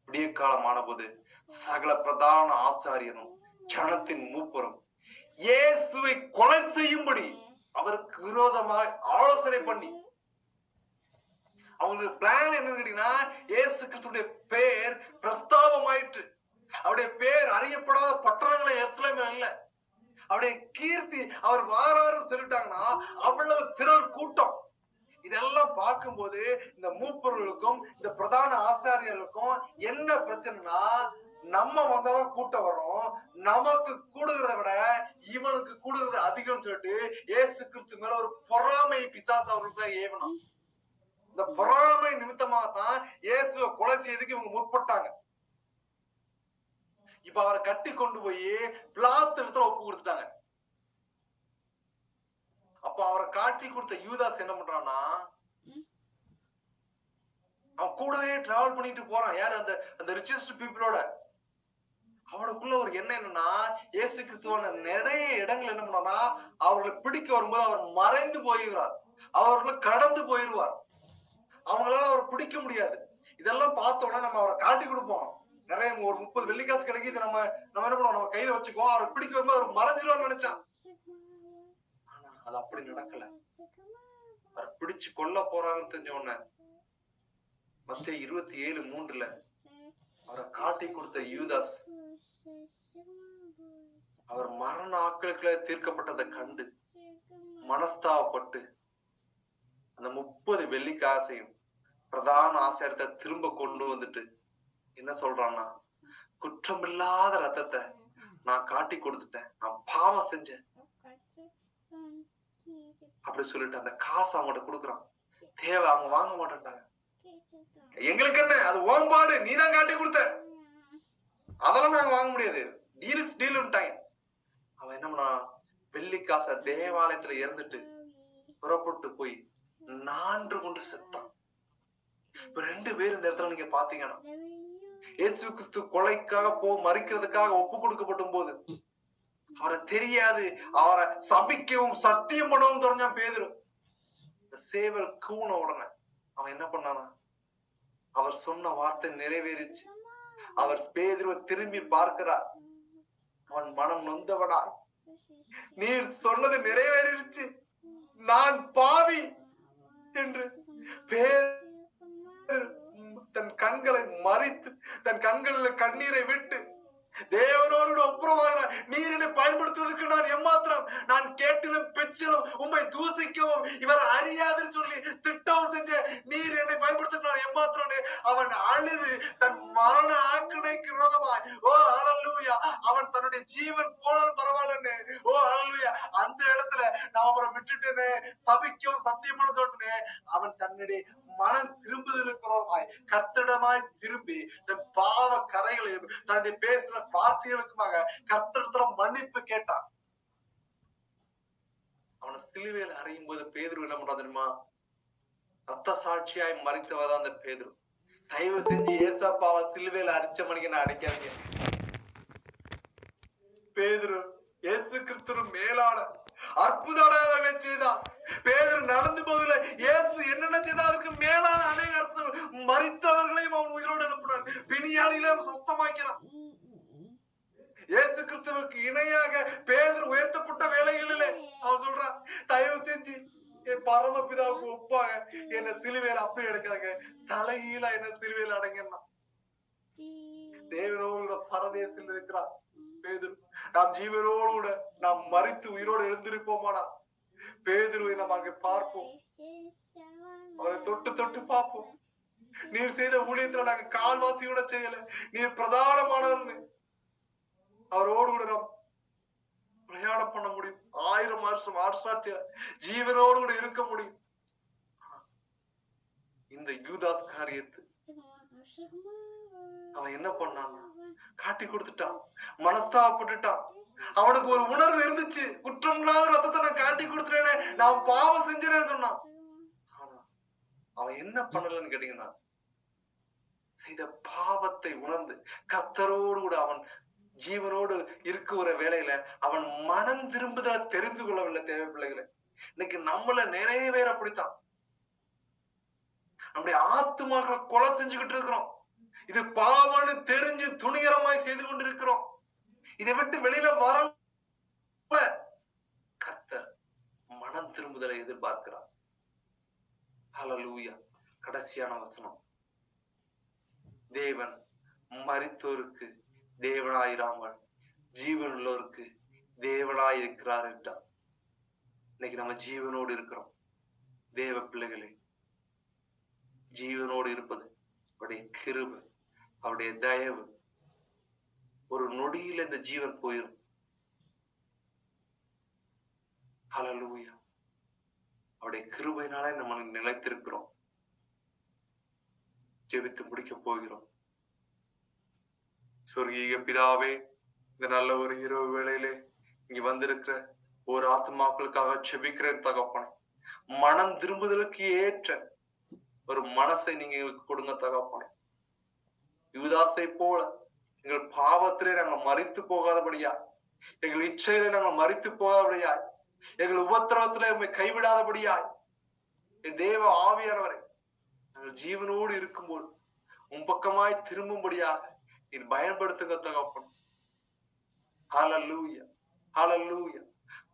விடிய காலம் ஆனபோது சகல பிரதான ஆசாரியரும் ஜனத்தின் மூப்பரும் இயேசுவை கொலை செய்யும்படி அவருக்கு விரோதமாய் ஆலோசனை பண்ணி, அவங்களுக்கு பிளான் என்னன்னு கேட்டீங்கன்னா, இயேசு கிறிஸ்துடைய பேர் பிரஸ்தாபமாயிற்று. அவருடைய பேர் அறியப்படாத பட்டணங்கள எருசலேம்ல இல்ல. அவருடைய கீர்த்தி அவர் வாராருன்னு சொல்லிட்டாங்கன்னா அவ்வளவு திரள் கூட்டம். இதெல்லாம் பார்க்கும்போது இந்த மூப்பர்களுக்கும் இந்த பிரதான ஆசாரியர்களுக்கும் என்ன பிரச்சனைனா, நம்ம வந்தாதான் கூட்டம் வரும், நமக்கு கூடுகிறத விட இவனுக்கு கூடுகிறது அதிகம் சொல்லிட்டு இயேசு கிறிஸ்து மேல ஒரு பொறாமை பிசாசு அவர்களுக்கு ஏவணும். இந்த பொறாமை நிமித்தமா தான் இயேசுவை கொலை செய்யறதுக்கு இவங்க முற்பட்டாங்க. இப்ப அவரை கட்டி கொண்டு போய் பிலாத்து இடத்துல ஒப்பு கொடுத்துட்டாங்க. அப்ப அவரை காட்டி கொடுத்த யூதாஸ் என்ன பண்றான்னா, அவன் கூடவே டிராவல் பண்ணிட்டு போறான். யாரு? அந்த ரிச்சஸ்ட் பீப்புளோட. அவனுக்குள்ள ஒரு எண்ணம் என்னன்னா, இயேசு கிறிஸ்துவான நிறைய இடங்கள் என்ன பண்ணா, அவர்களை பிடிக்க வரும்போது அவர் மறைந்து போயிருவார், அவர்களை கடந்து போயிருவார், அவங்களால அவர் பிடிக்க முடியாது. இதெல்லாம் பார்த்தோம்னா நம்ம அவரை காட்டி கொடுப்போம். நிறைய ஒரு 30 வெள்ளிக்காசு கிடைக்குது, நம்ம என்ன பண்ணுவோம், நம்ம கையில வச்சுக்குவோம். அவரை பிடிக்க வரும்போது அவர் மறைஞ்சிருவார்னு நினைச்சான். ஆனா அது அப்படி நடக்கல. அவரை பிடிச்சு கொல்ல போறாங்கன்னு தெரிஞ்ச உடனே மத்தேயு 27:3 அவரை காட்டி கொடுத்த யூதாஸ் அவர் மரண ஆட்களுக்குள்ள தீர்க்கப்பட்டதை கண்டு மனஸ்தாபப்பட்டு அந்த 30 வெள்ளிக்காசையும் பிரதான ஆசாரியத்தை திரும்ப கொண்டு வந்துட்டு என்ன சொல்றான்னா, குற்றமில்லாத ரத்தத்தை நான் காட்டி கொடுத்துட்டேன், நான் பாவம் செஞ்சேன் அப்படி சொல்லிட்டு அந்த காசு அவங்ககிட்ட கொடுக்குறான். தேவை, அவங்க வாங்க மாட்டேன்ட்டாங்க. எங்களுக்கு என்ன, அது ஓம்பாடு, நீதான் காட்டி கொடுத்த, அதெல்லாம் நாங்க வாங்க முடியாது, டீல். அவன் என்ன பண்ணா, வெள்ளிக்காசை தேவாலயத்துல இறந்துட்டு புறப்பட்டு போய் 4 கொண்டு செத்தான். இப்ப 2 பேர் இந்த இடத்துல நீங்க பாத்தீங்கன்னா, இயேசு கிறிஸ்து கொலைக்காக மறிக்கிறதுக்காக ஒப்பு கொடுக்கப்படும் போது அவரை தெரியாது, அவரை சபிக்கவும் சத்தியம் பண்ணவும் தெரிஞ்சான் பேதுரு. இந்த சேவல் கூன உடனே அவன் என்ன பண்ணானா, அவர் சொன்ன வார்த்தை நிறைவேறிச்சு. அவர் பேதுருவை திரும்பி பார்க்கிறார். அவன் மனம் நொந்தவடா, நீர் சொன்னது நிறைவேறிச்சு, நான் பாவி என்று தன் கண்களை மறைத்து தன் கண்களில் கண்ணீரை விட்டு தேவனோடு ஒப்புரவாகிறார். நீர் என்னை பயன்படுத்துவதற்கு நான் எம்மாத்திரம், நான் கேட்டிலும் பெற்றிலும் உம்மை தூசிக்கவும் இவர் அறியாதுன்னு சொல்லி திட்டம் செஞ்ச நீர் என்னை பயன்படுத்த நான் எம்மாத்திரம். அவன் அழுது தன் மரண ஆக்கினைக்கு விரோதமாய், ஓ ஹல்லேலூயா, அவன் தன்னுடைய ஜீவன் போனால் பரவாயில்லன்னு, ஓ ஹல்லேலூயா, அந்த இடத்துல நான் அவரை விட்டுட்டேனே, சபிக்கவும் சத்தியமான சொன்னேன். அவன் தன்னுடைய மனம் திரும்புதலுக்கு விரோதமாய் கர்த்தரிடமாய் திரும்பி தன் பாவ கரைகளையும் தன்னுடைய பேசின வார்த்தைகளுக்குமாக கர்த்தரிடத்துல மன்னிப்பு கேட்டான். அவனை சிலுவையில் அறையும் போது பேதுரு என்ன பண்றான் தெரியுமா, ரத்த சாட்சியாய் மறித்தவதான் அந்த பேதுரு. தயவு செஞ்சு ஏசப்பாவை சிலுவையில் அடிச்ச மணிக்கு நான் அடைக்காதீங்க. பேதுரு இயேசு கிறிஸ்து மேலான அற்புத அடையாளங்களை செய்தார். பேதுரு நடந்து போவதில்லை, இயேசு என்னென்ன செய்தால் அதுக்கு மேலான அநேக அற்புதங்கள். மரித்தவர்களையும் அவன் உயிரோடு எழுப்பினான், பிணியாளிகளையும் சுத்தமாக்கிறான். இயேசு கிறிஸ்துவுக்கு இணையாக பேதுரு உயர்த்தப்பட்ட வேலைகளிலே அவன் சொல்றான், தயவு செஞ்சு என் பரமபிதாவுக்கு ஒப்பாக என்ன சிலுவையில அப்படி எடுக்காங்க, தலைகீழா என்ன சிலுவையில அடங்கன்னா. தேவனோடு பரதேசத்தில் இருக்கிறார் பேதுரு. நாம் ஜீவனோடு கூட நாம் மரித்து உயிரோடு எழுந்திருப்போமானா பேதுருவை நாம் அங்கே பார்ப்போம், அவரை தொட்டு தொட்டு பார்ப்போம். நீர் செய்த ஊழியத்துல நாங்க கால்வாசியோட செய்யல, நீர் பிரதானமானவர், அவரோடு கூட நாம் பிரயாணம் பண்ண முடியும், 1000 வருஷம் அரசாட்சியில ஜீவனோடு கூட இருக்க முடியும். இந்த யூதாஸ் காரியத்து அவன் என்ன பண்ணான், காட்டி கொடுத்துட்டான், மனஸ்தாபப்பட்டுட்டான். அவனுக்கு ஒரு உணர்வு இருந்துச்சு, குற்றம் இல்லாத ரத்தத்தை நான் காட்டி கொடுத்துட்டேனே, நான் பாவம் செஞ்சேன்னு சொன்னான். ஆனா அவன் என்ன பண்ணலன்னு கேட்டீங்கன்னா, செய்த பாவத்தை உணர்ந்து கர்த்தரோடு கூட அவன் ஜீவனோடு இருக்கிற வேளையில அவன் மனம் திரும்புதலை தெரிந்து கொள்ளவில்லை. தேவை பிள்ளைகளை, இன்னைக்கு நம்மள நிறைய பேர் அப்படித்தான் நம்முடைய ஆத்துமாக்களை கொலை செஞ்சுக்கிட்டு இருக்கிறோம். இது பாவம்னு தெரிஞ்சு துணிகரமாய் செய்து கொண்டு இருக்கிறோம். இதை விட்டு வெளியில வர கர்த்தர் மனம் திரும்புதலை எதிர்பார்க்கிறார். ஹல்லேலூயா. கடைசியான வசனம், தேவன் மரித்தோருக்கு தேவனாயிராமல் ஜீவன் உள்ளோருக்கு தேவனாய் இருக்கிறார் என்றார். இன்னைக்கு நம்ம ஜீவனோடு இருக்கிறோம். தேவ பிள்ளைகளே, ஜீவனோடு இருப்பது அவருடைய கிருபை, அவருடைய தயவு. ஒரு நொடியில இந்த ஜீவன் போயிடும். ஹல்லேலூயா. அவருடைய கிருபையினாலே நம்ம நிலைத்திருக்கிறோம். ஜெபித்து முடிக்க போகிறோம். சொர்க்கீக பிதாவே, இந்த நல்ல ஒரு இரவு வேளையிலே இங்க வந்திருக்கிற ஒரு ஆத்மாக்களுக்காக ஜெபிக்கிறேன் தகப்பனே. மனம் திரும்புதலுக்கு ஏற்ற ஒரு மனசை நீங்க எங்களுக்கு கொடுங்க தகப்பனே. யூதாசை போல எங்கள் பாவத்திலே நாங்கள் மரித்து போகாதபடியா, எங்கள் இச்சையிலே நாங்கள் மரித்து போகாதபடியா, எங்கள் உபத்திரவத்திலே உண்மை கைவிடாதபடியாய், என் தேவ ஆவியானவரை நாங்கள் ஜீவனோடு இருக்கும்போது உன் பக்கமாய் திரும்பும்படியாக நீர் பயன்படுத்துங்க தகப்பன். ஹல்லேலூயா, ஹல்லேலூயா.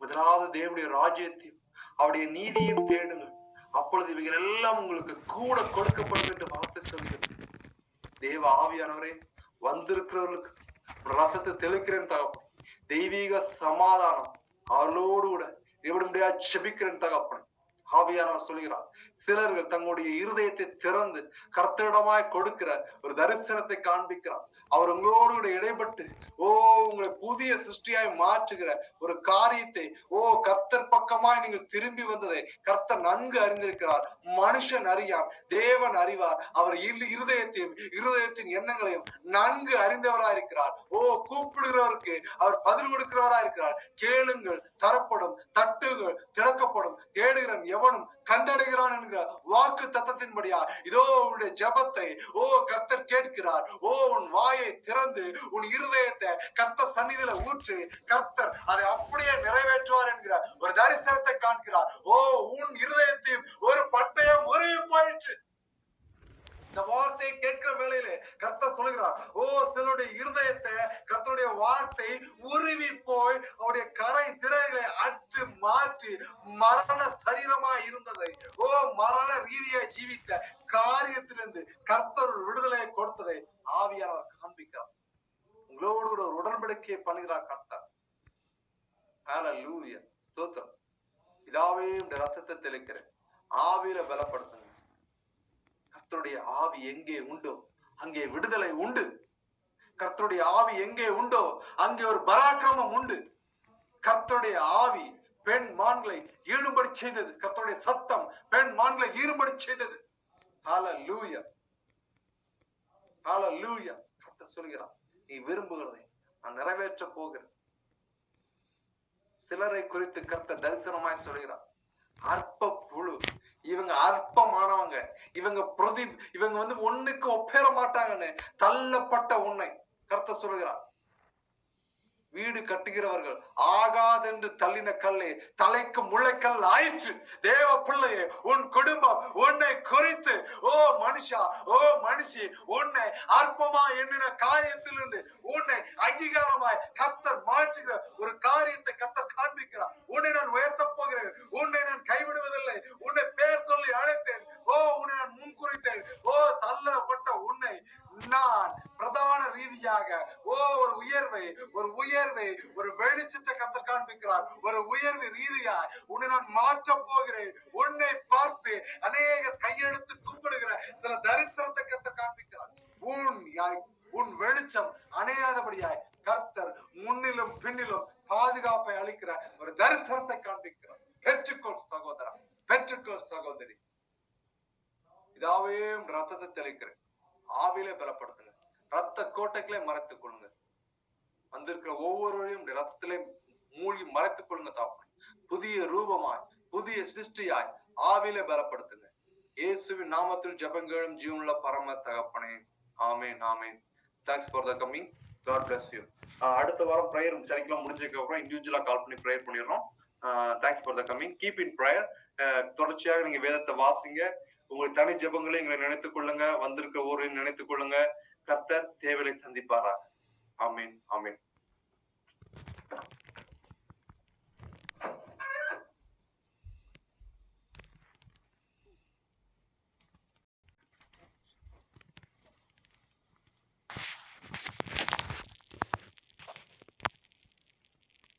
முதலாவது தேவனுடைய ராஜ்யத்தையும் அவருடைய நீதியையும் தேடுங்கள், அப்பொழுது இவைகள் எல்லாம் உங்களுக்கு கூட கொடுக்கப்படும் என்று வார்த்தை சொல்கிறது. தேவ ஆவியானவரே, வந்திருக்கிறவர்களுக்கு ரத்தத்தை தெளிக்கிறேன் தகப்பன். தெய்வீக சமாதானம் அவர்களோடு கூட எப்படியா செபிக்கிறேன் தகப்பன். ஆவியானவர் சொல்கிறார், சிலர்கள் தங்களுடைய இருதயத்தை திறந்து கர்த்தரிடமாய் கொடுக்கிற ஒரு தரிசனத்தை காண்பிக்கிறார். அவர் உங்களோடு கூட இடைப்பட்டு உங்களை புதிய சிருஷ்டியாய் மாற்றுகிற ஒரு காரியத்தை கர்த்தர் பக்கமாய் நீங்கள் திரும்பி வந்ததை கர்த்தர் நன்கு அறிந்திருக்கிறார். மனுஷன் அறியான், தேவன் அறிவார். அவர் இருதயத்தையும் இருதயத்தின் எண்ணங்களையும் நன்கு அறிந்தவராய் இருக்கிறார். கூப்பிடுகிறவருக்கு அவர் பதில் கொடுக்கிறவராய் இருக்கிறார். கேளுங்கள் தரப்படும், தட்டுகள் திறக்கப்படும், தேடுகிறவன் எவனும் கண்டடைகிறான் என்கிற வாக்கு தத்தத்தின்படியா இதோ உன்னுடைய ஜெபத்தை கர்த்தர் கேட்கிறார். உன் வாயை திறந்து உன் இருதயத்தை கர்த்தர் சந்நிதியில ஊற்றி கர்த்தர் அதை அப்படியே நிறைவேற்றுவார் என்கிற ஒரு தரிசனத்தை காண்கிறார். உன் இருதயத்தையும் ஒரு பட்டயம் உருவி போயிற்று. இந்த வார்த்தையை கேட்கிற வேளையிலே கர்த்தர் சொல்கிறார், சிலருடைய இருதயத்தை கர்த்தருடைய வார்த்தை உருவி போய் அவருடைய கரை திரைகளை அற்று மாற்றி மரண சரீரமாய் இருந்ததை மரண ரீதியாய் ஜீவித்த காரியத்திலிருந்து கர்த்தர் விடுதலையை கொடுத்ததை ஆவியானவர் காண்பிக்கிறார். உங்களோடு ஒரு உடன்படிக்கையை பண்ணுகிறார் கர்த்தர். ஹல்லேலூயா, ஸ்தோத்திரம். இதாவே இந்த ரத்தத்தை தெளிக்கிறேன், ஆவியில பலப்படுத்துங்க. கர்த்தருடைய ஆவி எங்கே உண்டோ அங்கே விடுதலை உண்டு. கர்த்தருடைய ஆவி எங்கே உண்டோ அங்கே ஒரு பராக்கிரமம் உண்டு. கர்த்தருடைய ஆவி பெண் மான்களை ஈடுபடி செய்தது. கர்த்தருடைய சத்தம் பெண் மான்களை ஈடுபடி செய்தது. ஹல்லேலூயா, ஹல்லேலூயா. கர்த்தர் சொல்கிறார், நீ விரும்புகிறதை நான் நிறைவேற்ற போகிறேன். சிலரை குறித்து கர்த்தர் தரிசனமாய் சொல்கிறார், அற்ப புழு, இவங்க அற்பமானவங்க, இவங்க ஒண்ணுக்கு ஒப்பேற மாட்டாங்கன்னு தள்ளப்பட்ட உன்னை கர்த்தர் சொல்கிறார். வீடு கட்டுகிறவர்கள் ஆகாதென்று தள்ளின கல்லே தலைக்கு முளைக்கல் ஆயிற்று. தேவ பிள்ளையே, உன் குடும்பம் உன்னை குறித்து மனுஷா மனுஷி உன்னை அற்பமா எண்ணின காரியத்திலிருந்து உன்னை அங்கீகாரமாய் கர்த்தர் மாற்றுகிற ஒரு காரியத்தை கர்த்தர் காண்பிக்கிறார். உன்னை நான் உயர்த்த போகிறேன், உன்னை நான் கைவிடுவதில்லை, உன்னை பேர் சொல்லி அழைத்தேன், உன்னை நான் முன்குறித்தேன். தள்ளப்பட்ட உன்னை நான் பிரதான ரீதியாக ஒரு உயர்வை ஒரு வெளிச்சத்தை கர்த்தர் காண்பிக்கிறார். ஒரு உயர்வு ரீதியாய் உன்னை நான் மாற்ற போகிறேன். உன்னை பார்த்து அநேக கையெடுத்து கும்பிடுகிற சில தரிசனத்தை கர்த்தர் காண்பிக்கிறார். உன் வெளிச்சம் அணையாதபடியாய் கர்த்தர் முன்னிலும் பின்னிலும் பாதுகாப்பை அளிக்கிற ஒரு தரிசனத்தை காண்பிக்கிறார். பெற்றுக்கொள் சகோதரா, பெற்றுக்கொள் சகோதரி. இதாவே ரத்தத்தை தெளிக்கிறேன், ஆவிலே பலப்படுத்துங்க, ரத்த கோட்டைகளை மறைத்துக் கொள்ளுங்க. வந்திருக்கிற ஒவ்வொருவரையும் ரத்தத்திலே மூழ்கி மறைத்துக் கொள்ளுங்க தாப்பன். புதிய ரூபமாய் புதிய சிருஷ்டியாய் ஆவிலே பலப்படுத்துங்க. இயேசுவின் நாமத்தில் ஜெபங்களும் ஜீவனுள்ள பரம தகப்பனே, ஆமென், ஆமென். Thanks for the coming. God bless you. அடுத்த வாரம் பிரேயர் சனிக்கிழமை முடிஞ்சதுக்கு அப்புறம் இண்டிவிஜுவலா கால் பண்ணி பிரேயர் பண்ணிடுறோம். Thanks for the coming. Keep in prayer. தொடர்ச்சியாக நீங்க வேதத்தை வாசிங்க. உங்கள் தனி ஜெபங்களை எங்களை நினைத்துக் கொள்ளுங்க. வந்திருக்க ஊரையும் நினைத்துக் கொள்ளுங்க. கர்த்தர் தேவையை சந்திப்பாரா. ஆமீன், ஆமீன்.